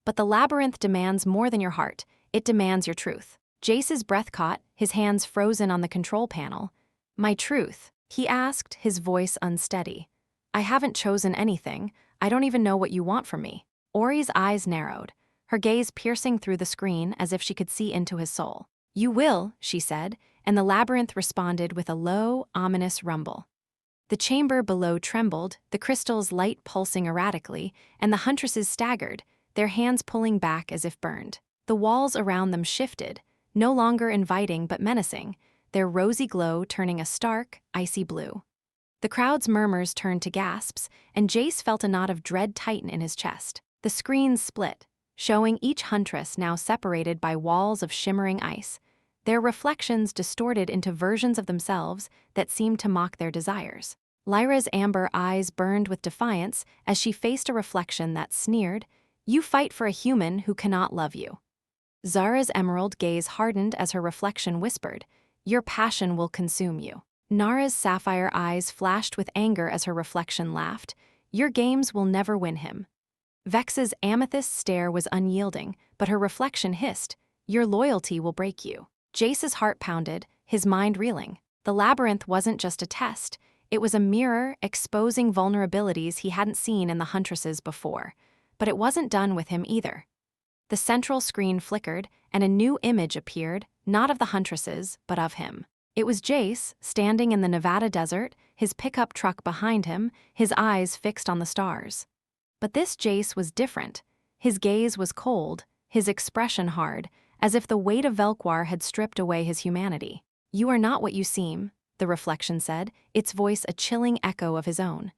"But the labyrinth demands more than your heart. It demands your truth." Jace's breath caught, his hands frozen on the control panel. "My truth?" he asked, his voice unsteady. "I haven't chosen anything. I don't even know what you want from me." Ori's eyes narrowed, her gaze piercing through the screen as if she could see into his soul. "You will," she said, and the labyrinth responded with a low, ominous rumble. The chamber below trembled, the crystal's light pulsing erratically, and the Huntresses staggered, their hands pulling back as if burned. The walls around them shifted, no longer inviting but menacing, their rosy glow turning a stark, icy blue. The crowd's murmurs turned to gasps, and Jace felt a knot of dread tighten in his chest. The screens split, showing each Huntress now separated by walls of shimmering ice, their reflections distorted into versions of themselves that seemed to mock their desires. Lyra's amber eyes burned with defiance as she faced a reflection that sneered, "You fight for a human who cannot love you." Zara's emerald gaze hardened as her reflection whispered, "Your passion will consume you." Nara's sapphire eyes flashed with anger as her reflection laughed, "Your games will never win him." Vexa's amethyst stare was unyielding, but her reflection hissed, "Your loyalty will break you." Jace's heart pounded, his mind reeling. The labyrinth wasn't just a test, it was a mirror exposing vulnerabilities he hadn't seen in the Huntresses before. But it wasn't done with him either. The central screen flickered, and a new image appeared, not of the Huntresses, but of him. It was Jace, standing in the Nevada desert, his pickup truck behind him, his eyes fixed on the stars. But this Jace was different. His gaze was cold, his expression hard, as if the weight of Velquar had stripped away his humanity. "You are not what you seem," the reflection said, its voice a chilling echo of his own.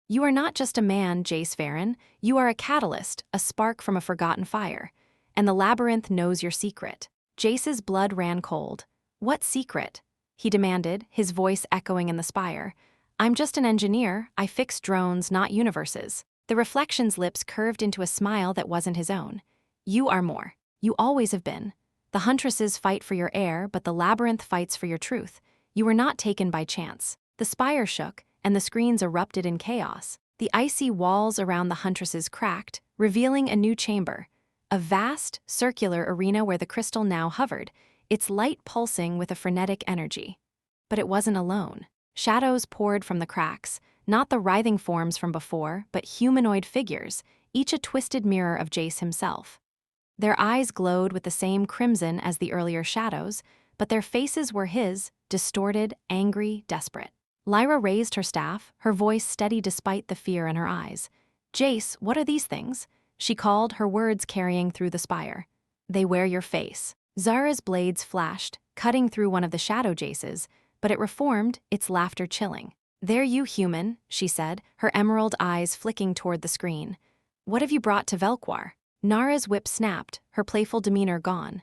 "You are not just a man, Jace Varon. You are a catalyst, a spark from a forgotten fire. And the labyrinth knows your secret." Jace's blood ran cold. "What secret?" he demanded, his voice echoing in the spire. "I'm just an engineer. I fix drones, not universes." The reflection's lips curved into a smile that wasn't his own. "You are more. You always have been. The Huntresses fight for your heir, but the labyrinth fights for your truth. You were not taken by chance." The spire shook, and the screens erupted in chaos. The icy walls around the Huntresses cracked, revealing a new chamber. A vast, circular arena where the crystal now hovered, its light pulsing with a frenetic energy. But it wasn't alone. Shadows poured from the cracks, not the writhing forms from before, but humanoid figures, each a twisted mirror of Jace himself. Their eyes glowed with the same crimson as the earlier shadows, but their faces were his, distorted, angry, desperate. Lyra raised her staff, her voice steady despite the fear in her eyes. "Jace, what are these things?" she called, her words carrying through the spire. "They wear your face." Zara's blades flashed, cutting through one of the shadow Jaces, but it reformed, its laughter chilling. "There you, human," she said, her emerald eyes flicking toward the screen. "What have you brought to Velquar?" Nara's whip snapped, her playful demeanor gone.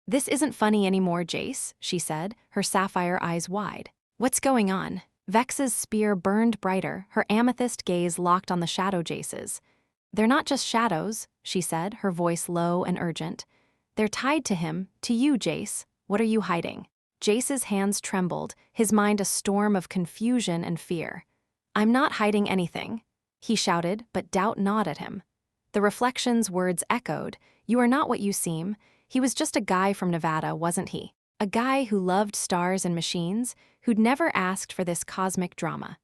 "This isn't funny anymore, Jace," she said, her sapphire eyes wide. "What's going on?" Vexa's spear burned brighter, her amethyst gaze locked on the shadow Jaces. "They're not just shadows," she said, her voice low and urgent. "They're tied to him, to you, Jace. What are you hiding?" Jace's hands trembled, his mind a storm of confusion and fear. "I'm not hiding anything," he shouted, but doubt gnawed at him. The reflection's words echoed. "You are not what you seem. He was just a guy from Nevada, wasn't he? A guy who loved stars and machines, who'd never asked for this cosmic drama."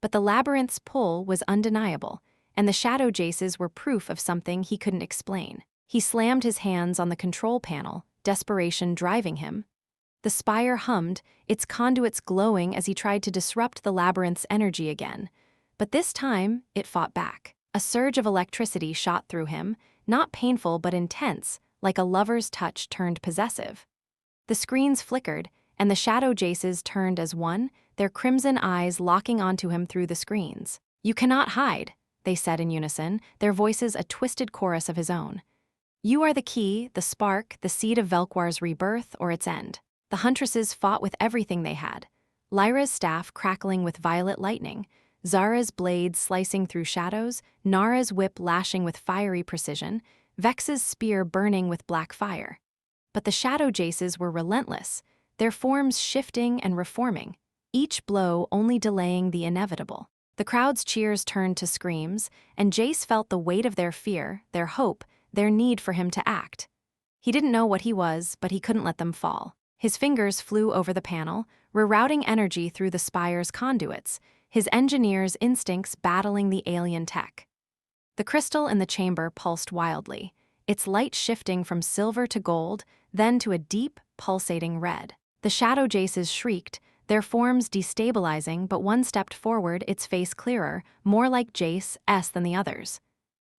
But the labyrinth's pull was undeniable, and the shadow Jaces were proof of something he couldn't explain. He slammed his hands on the control panel, desperation driving him. The spire hummed, its conduits glowing as he tried to disrupt the labyrinth's energy again. But this time, it fought back. A surge of electricity shot through him, not painful but intense, like a lover's touch turned possessive. The screens flickered, and the shadow Jaces turned as one, their crimson eyes locking onto him through the screens. "You cannot hide," they said in unison, their voices a twisted chorus of his own. "You are the key, the spark, the seed of Velquar's rebirth or its end." The Huntresses fought with everything they had. Lyra's staff crackling with violet lightning, Zara's blades slicing through shadows, Nara's whip lashing with fiery precision, Vexa's spear burning with black fire. But the shadow Jaces were relentless, their forms shifting and reforming, each blow only delaying the inevitable. The crowd's cheers turned to screams, and Jace felt the weight of their fear, their hope, their need for him to act. He didn't know what he was, but he couldn't let them fall. His fingers flew over the panel, rerouting energy through the spire's conduits, his engineer's instincts battling the alien tech. The crystal in the chamber pulsed wildly, its light shifting from silver to gold, then to a deep, pulsating red. The shadow Jaces shrieked, their forms destabilizing, but one stepped forward, its face clearer, more like Jace's than the others.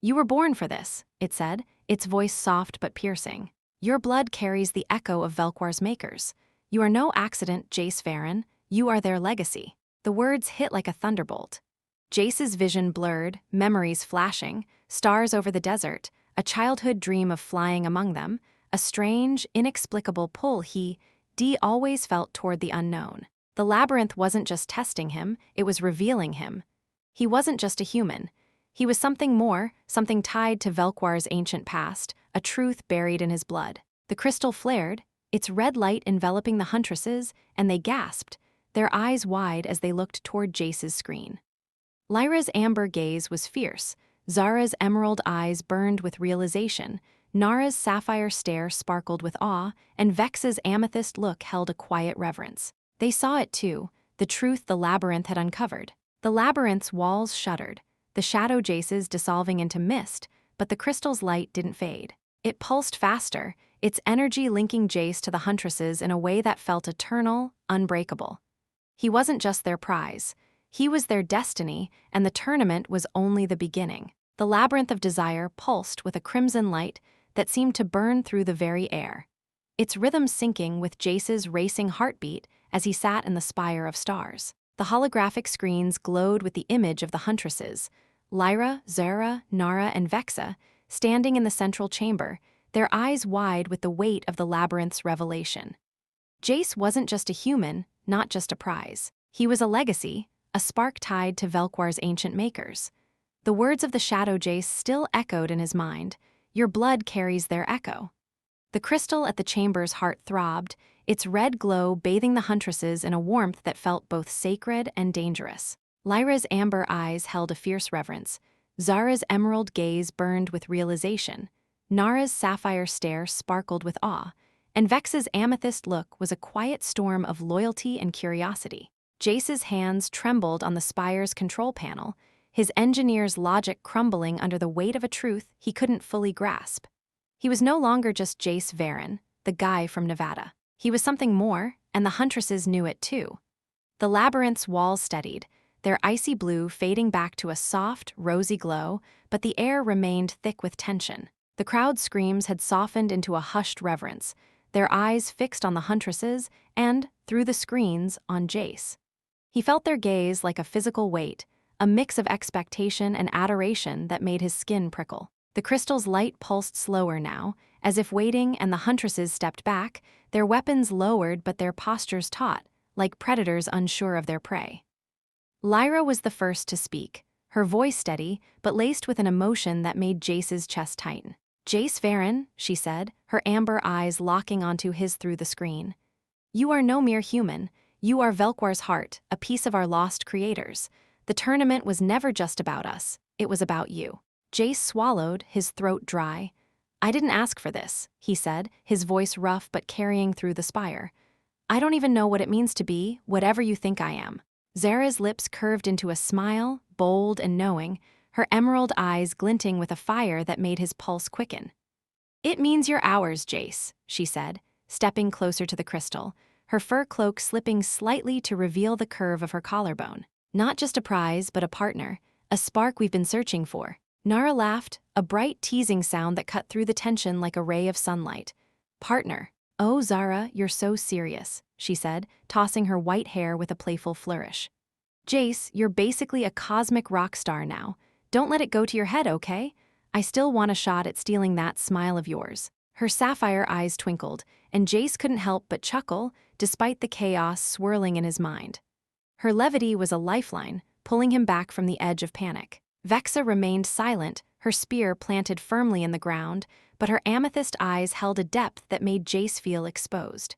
"You were born for this," it said, its voice soft but piercing. "Your blood carries the echo of Velquar's makers. You are no accident, Jace Varon. You are their legacy." The words hit like a thunderbolt. Jace's vision blurred, memories flashing, stars over the desert, a childhood dream of flying among them, a strange, inexplicable pull he always felt toward the unknown. The labyrinth wasn't just testing him, it was revealing him. He wasn't just a human. He was something more, something tied to Velquar's ancient past, a truth buried in his blood. The crystal flared, its red light enveloping the Huntresses, and they gasped, their eyes wide as they looked toward Jace's screen. Lyra's amber gaze was fierce, Zara's emerald eyes burned with realization, Nara's sapphire stare sparkled with awe, and Vexa's amethyst look held a quiet reverence. They saw it too, the truth the labyrinth had uncovered. The labyrinth's walls shuddered, the shadow Jaces dissolving into mist, but the crystal's light didn't fade. It pulsed faster, its energy linking Jace to the Huntresses in a way that felt eternal, unbreakable. He wasn't just their prize. He was their destiny, and the tournament was only the beginning. The labyrinth of desire pulsed with a crimson light that seemed to burn through the very air, its rhythm syncing with Jace's racing heartbeat as he sat in the spire of stars. The holographic screens glowed with the image of the Huntresses, Lyra, Zara, Nara, and Vexa, standing in the central chamber, their eyes wide with the weight of the labyrinth's revelation. Jace wasn't just a human, not just a prize. He was a legacy, a spark tied to Velquar's ancient makers. The words of the shadow Jace still echoed in his mind, "Your blood carries their echo." The crystal at the chamber's heart throbbed, its red glow bathing the Huntresses in a warmth that felt both sacred and dangerous. Lyra's amber eyes held a fierce reverence. Zara's emerald gaze burned with realization. Nara's sapphire stare sparkled with awe, and Vexa's amethyst look was a quiet storm of loyalty and curiosity. Jace's hands trembled on the spire's control panel, his engineer's logic crumbling under the weight of a truth he couldn't fully grasp. He was no longer just Jace Varon, the guy from Nevada. He was something more, and the Huntresses knew it too. The labyrinth's walls steadied, their icy blue fading back to a soft, rosy glow, but the air remained thick with tension. The crowd's screams had softened into a hushed reverence, their eyes fixed on the Huntresses and, through the screens, on Jace. He felt their gaze like a physical weight, a mix of expectation and adoration that made his skin prickle. The crystal's light pulsed slower now, as if waiting, and the Huntresses stepped back, their weapons lowered but their postures taut, like predators unsure of their prey. Lyra was the first to speak, her voice steady but laced with an emotion that made Jace's chest tighten. "Jace Varon," she said, her amber eyes locking onto his through the screen. "You are no mere human. You are Velquar's heart, a piece of our lost creators. The tournament was never just about us. It was about you." Jace swallowed, his throat dry. "I didn't ask for this," he said, his voice rough but carrying through the spire. "I don't even know what it means to be whatever you think I am." Zara's lips curved into a smile, bold and knowing, her emerald eyes glinting with a fire that made his pulse quicken. "It means you're ours, Jace," she said, stepping closer to the crystal, her fur cloak slipping slightly to reveal the curve of her collarbone. "Not just a prize, but a partner, a spark we've been searching for." Nara laughed, a bright teasing sound that cut through the tension like a ray of sunlight. "Partner. Oh, Zara, you're so serious," she said, tossing her white hair with a playful flourish. "Jace, you're basically a cosmic rock star now. Don't let it go to your head, okay? I still want a shot at stealing that smile of yours." Her sapphire eyes twinkled, and Jace couldn't help but chuckle, despite the chaos swirling in his mind. Her levity was a lifeline, pulling him back from the edge of panic. Vexa remained silent, her spear planted firmly in the ground, but her amethyst eyes held a depth that made Jace feel exposed.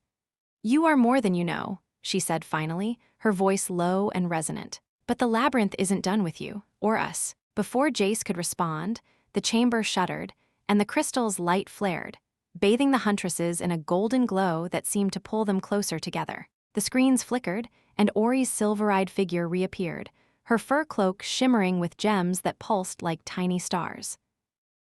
"You are more than you know," she said finally, her voice low and resonant. "But the labyrinth isn't done with you, or us." Before Jace could respond, the chamber shuddered, and the crystal's light flared, bathing the Huntresses in a golden glow that seemed to pull them closer together. The screens flickered, and Ori's silver-eyed figure reappeared, her fur cloak shimmering with gems that pulsed like tiny stars.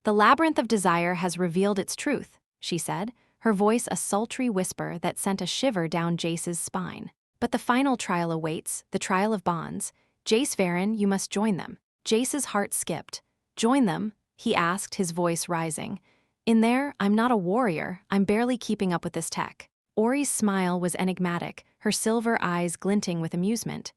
"The labyrinth of desire has revealed its truth," she said, her voice a sultry whisper that sent a shiver down Jace's spine. "But the final trial awaits, the trial of bonds. Jace Varon, you must join them." Jace's heart skipped. "Join them?" he asked, his voice rising. "In there, I'm not a warrior, I'm barely keeping up with this tech." Ori's smile was enigmatic, her silver eyes glinting with amusement.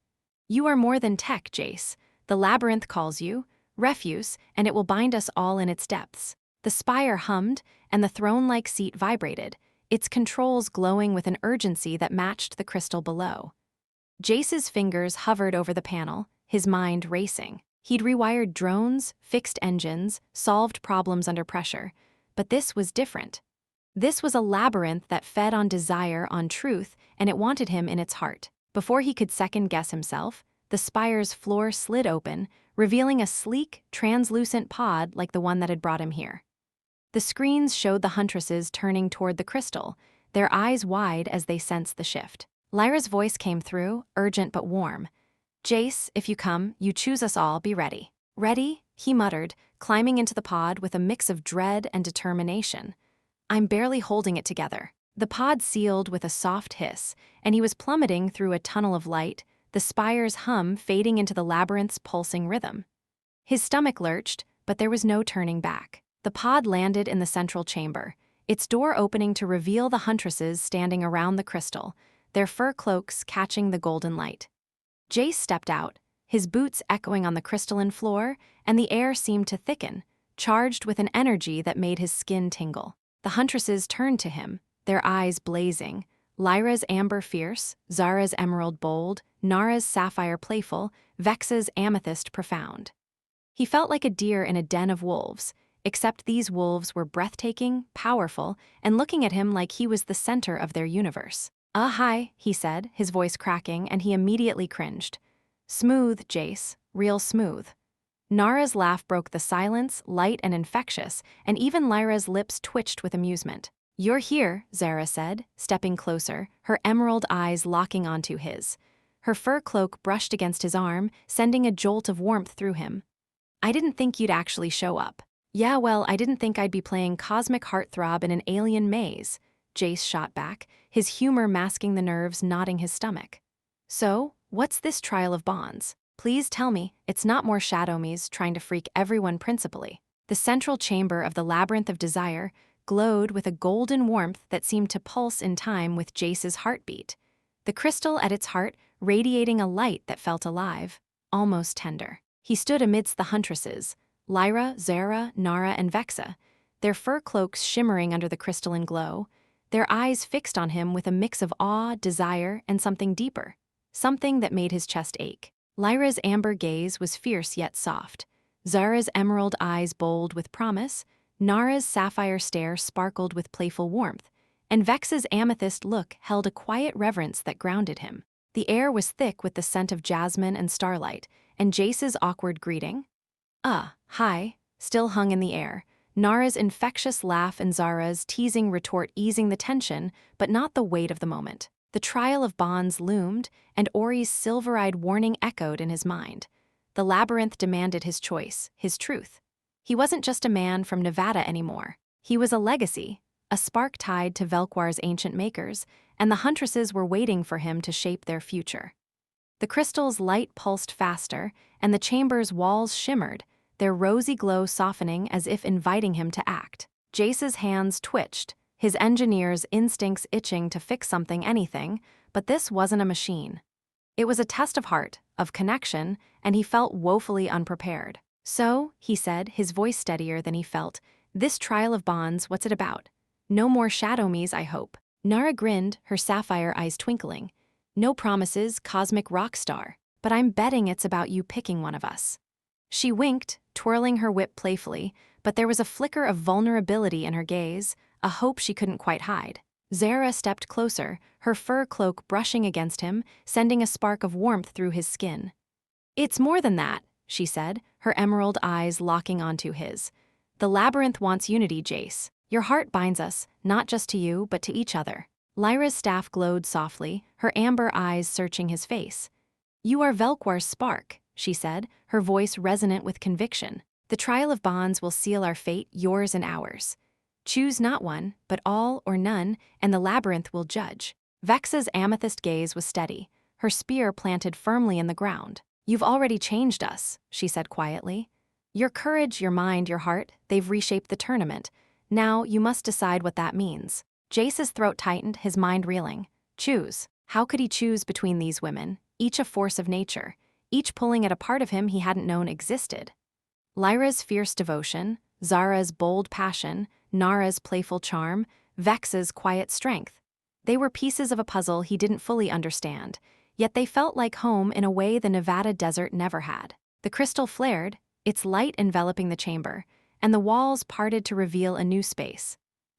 "You are more than tech, Jace. The labyrinth calls you, refuse, and it will bind us all in its depths." The spire hummed, and the throne-like seat vibrated, its controls glowing with an urgency that matched the crystal below. Jace's fingers hovered over the panel, his mind racing. He'd rewired drones, fixed engines, solved problems under pressure, but this was different. This was a labyrinth that fed on desire, on truth, and it wanted him in its heart. Before he could second-guess himself, the spire's floor slid open, revealing a sleek, translucent pod like the one that had brought him here. The screens showed the Huntresses turning toward the crystal, their eyes wide as they sensed the shift. Lyra's voice came through, urgent but warm. "Jace, if you come, you choose us all, be ready." "Ready?" he muttered, climbing into the pod with a mix of dread and determination. "I'm barely holding it together." The pod sealed with a soft hiss, and he was plummeting through a tunnel of light, the spire's hum fading into the labyrinth's pulsing rhythm. His stomach lurched, but there was no turning back. The pod landed in the central chamber, its door opening to reveal the Huntresses standing around the crystal, their fur cloaks catching the golden light. Jace stepped out, his boots echoing on the crystalline floor, and the air seemed to thicken, charged with an energy that made his skin tingle. The Huntresses turned to him, their eyes blazing, Lyra's amber fierce, Zara's emerald bold, Nara's sapphire playful, Vexa's amethyst profound. He felt like a deer in a den of wolves, except these wolves were breathtaking, powerful, and looking at him like he was the center of their universe. Hi, he said, his voice cracking, and he immediately cringed. Smooth, Jace, real smooth. Nara's laugh broke the silence, light and infectious, and even Lyra's lips twitched with amusement. You're here, Zara said, stepping closer, her emerald eyes locking onto his. Her fur cloak brushed against his arm, sending a jolt of warmth through him. I didn't think you'd actually show up. Yeah, well, I didn't think I'd be playing cosmic heartthrob in an alien maze, Jace shot back, his humor masking the nerves knotting his stomach. So, what's this trial of bonds? Please tell me, it's not more shadow me's trying to freak everyone principally. The central chamber of the labyrinth of desire glowed with a golden warmth that seemed to pulse in time with Jace's heartbeat. The crystal at its heart radiating a light that felt alive, almost tender. He stood amidst the Huntresses, Lyra, Zara, Nara, and Vexa, their fur cloaks shimmering under the crystalline glow, their eyes fixed on him with a mix of awe, desire, and something deeper, something that made his chest ache. Lyra's amber gaze was fierce yet soft, Zara's emerald eyes bold with promise, Nara's sapphire stare sparkled with playful warmth, and Vexa's amethyst look held a quiet reverence that grounded him. The air was thick with the scent of jasmine and starlight, and Jace's awkward greeting, hi, still hung in the air, Nara's infectious laugh and Zara's teasing retort easing the tension, but not the weight of the moment. The trial of bonds loomed, and Ori's silver-eyed warning echoed in his mind. The labyrinth demanded his choice, his truth. He wasn't just a man from Nevada anymore. He was a legacy, a spark tied to Velquar's ancient makers, and the Huntresses were waiting for him to shape their future. The crystal's light pulsed faster, and the chamber's walls shimmered, their rosy glow softening as if inviting him to act. Jace's hands twitched, his engineer's instincts itching to fix something, anything, but this wasn't a machine. It was a test of heart, of connection, and he felt woefully unprepared. So, he said, his voice steadier than he felt, this trial of bonds, what's it about? No more shadow me's, I hope. Nara grinned, her sapphire eyes twinkling. No promises, cosmic rock star, but I'm betting it's about you picking one of us. She winked, twirling her whip playfully, but there was a flicker of vulnerability in her gaze, a hope she couldn't quite hide. Zara stepped closer, her fur cloak brushing against him, sending a spark of warmth through his skin. It's more than that, she said, her emerald eyes locking onto his. The labyrinth wants unity, Jace. Your heart binds us, not just to you, but to each other. Lyra's staff glowed softly, her amber eyes searching his face. You are Velquar's spark, she said, her voice resonant with conviction. The trial of bonds will seal our fate, yours and ours. Choose not one, but all or none, and the labyrinth will judge. Vexa's amethyst gaze was steady, her spear planted firmly in the ground. You've already changed us, she said quietly. Your courage, your mind, your heart, they've reshaped the tournament. Now you must decide what that means. Jace's throat tightened, his mind reeling. Choose. How could he choose between these women, each a force of nature, each pulling at a part of him he hadn't known existed? Lyra's fierce devotion, Zara's bold passion, Nara's playful charm, Vexa's quiet strength. They were pieces of a puzzle he didn't fully understand, yet they felt like home in a way the Nevada desert never had. The crystal flared, its light enveloping the chamber, and the walls parted to reveal a new space.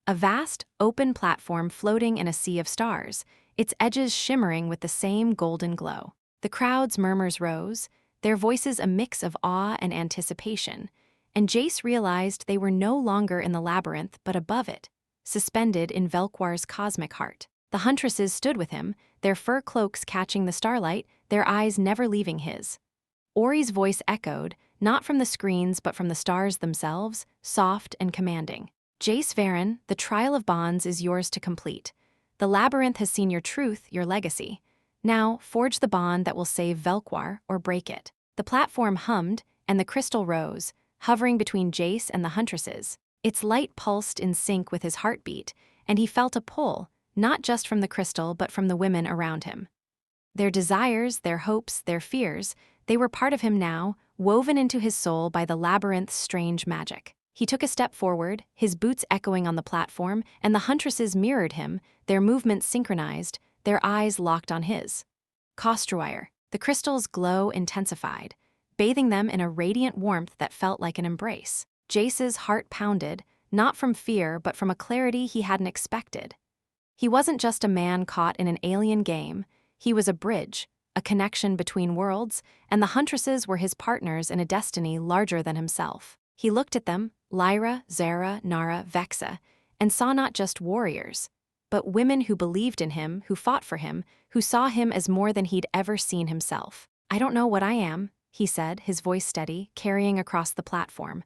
A vast, open platform floating in a sea of stars, its edges shimmering with the same golden glow. The crowd's murmurs rose, their voices a mix of awe and anticipation, and Jace realized they were no longer in the labyrinth but above it, suspended in Velquar's cosmic heart. The Huntresses stood with him, their fur cloaks catching the starlight, their eyes never leaving his. Ori's voice echoed, not from the screens but from the stars themselves, soft and commanding. Jace Varon, the trial of bonds is yours to complete. The labyrinth has seen your truth, your legacy. Now, forge the bond that will save Velquar or break it. The platform hummed, and the crystal rose, hovering between Jace and the Huntresses. Its light pulsed in sync with his heartbeat, and he felt a pull, not just from the crystal but from the women around him. Their desires, their hopes, their fears, they were part of him now, woven into his soul by the labyrinth's strange magic. He took a step forward, his boots echoing on the platform, and the Huntresses mirrored him, their movements synchronized, their eyes locked on his. Costruire, the crystal's glow intensified, bathing them in a radiant warmth that felt like an embrace. Jace's heart pounded, not from fear but from a clarity he hadn't expected. He wasn't just a man caught in an alien game, he was a bridge, a connection between worlds, and the Huntresses were his partners in a destiny larger than himself. He looked at them, Lyra, Zara, Nara, Vexa, and saw not just warriors, but women who believed in him, who fought for him, who saw him as more than he'd ever seen himself. "I don't know what I am," he said, his voice steady, carrying across the platform.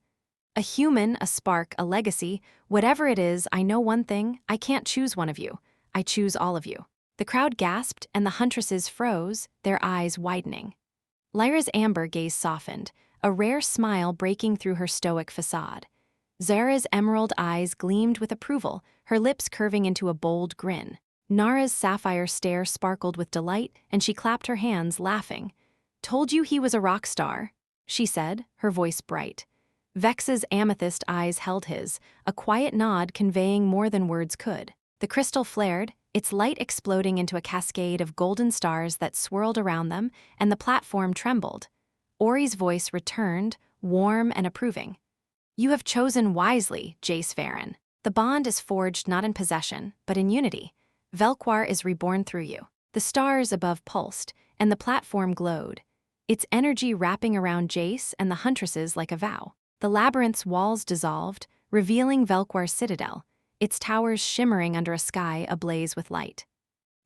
"A human, a spark, a legacy, whatever it is, I know one thing, I can't choose one of you. I choose all of you." The crowd gasped, and the Huntresses froze, their eyes widening. Lyra's amber gaze softened, a rare smile breaking through her stoic facade. Zara's emerald eyes gleamed with approval, her lips curving into a bold grin. Nara's sapphire stare sparkled with delight, and she clapped her hands, laughing. "Told you he was a rock star," she said, her voice bright. Vexa's amethyst eyes held his, a quiet nod conveying more than words could. The crystal flared, its light exploding into a cascade of golden stars that swirled around them, and the platform trembled. Ori's voice returned, warm and approving. "You have chosen wisely, Jace Varon. The bond is forged not in possession, but in unity. Velquar is reborn through you." The stars above pulsed, and the platform glowed, its energy wrapping around Jace and the Huntresses like a vow. The labyrinth's walls dissolved, revealing Velquar's citadel, its towers shimmering under a sky ablaze with light.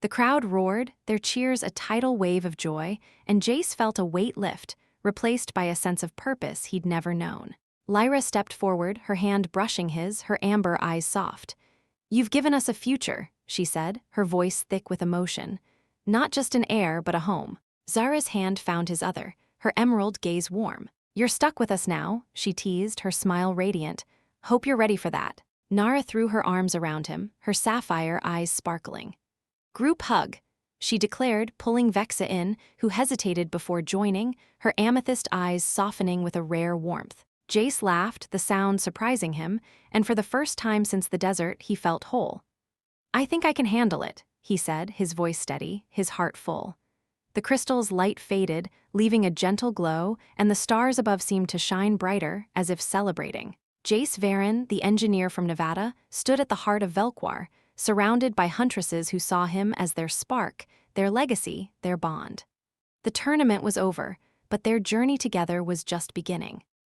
The crowd roared, their cheers a tidal wave of joy, and Jace felt a weight lift, replaced by a sense of purpose he'd never known. Lyra stepped forward, her hand brushing his, her amber eyes soft. "You've given us a future," she said, her voice thick with emotion. "Not just an heir, but a home." Zara's hand found his other, her emerald gaze warm. "You're stuck with us now," she teased, her smile radiant. "Hope you're ready for that." Nara threw her arms around him, her sapphire eyes sparkling. "Group hug," she declared, pulling Vexa in, who hesitated before joining, her amethyst eyes softening with a rare warmth. Jace laughed, the sound surprising him, and for the first time since the desert, he felt whole. "I think I can handle it," he said, his voice steady, his heart full. The crystal's light faded, leaving a gentle glow, and the stars above seemed to shine brighter, as if celebrating. Jace Varon, the engineer from Nevada, stood at the heart of Velquar, surrounded by Huntresses who saw him as their spark, their legacy, their bond. The tournament was over, but their journey together was just beginning.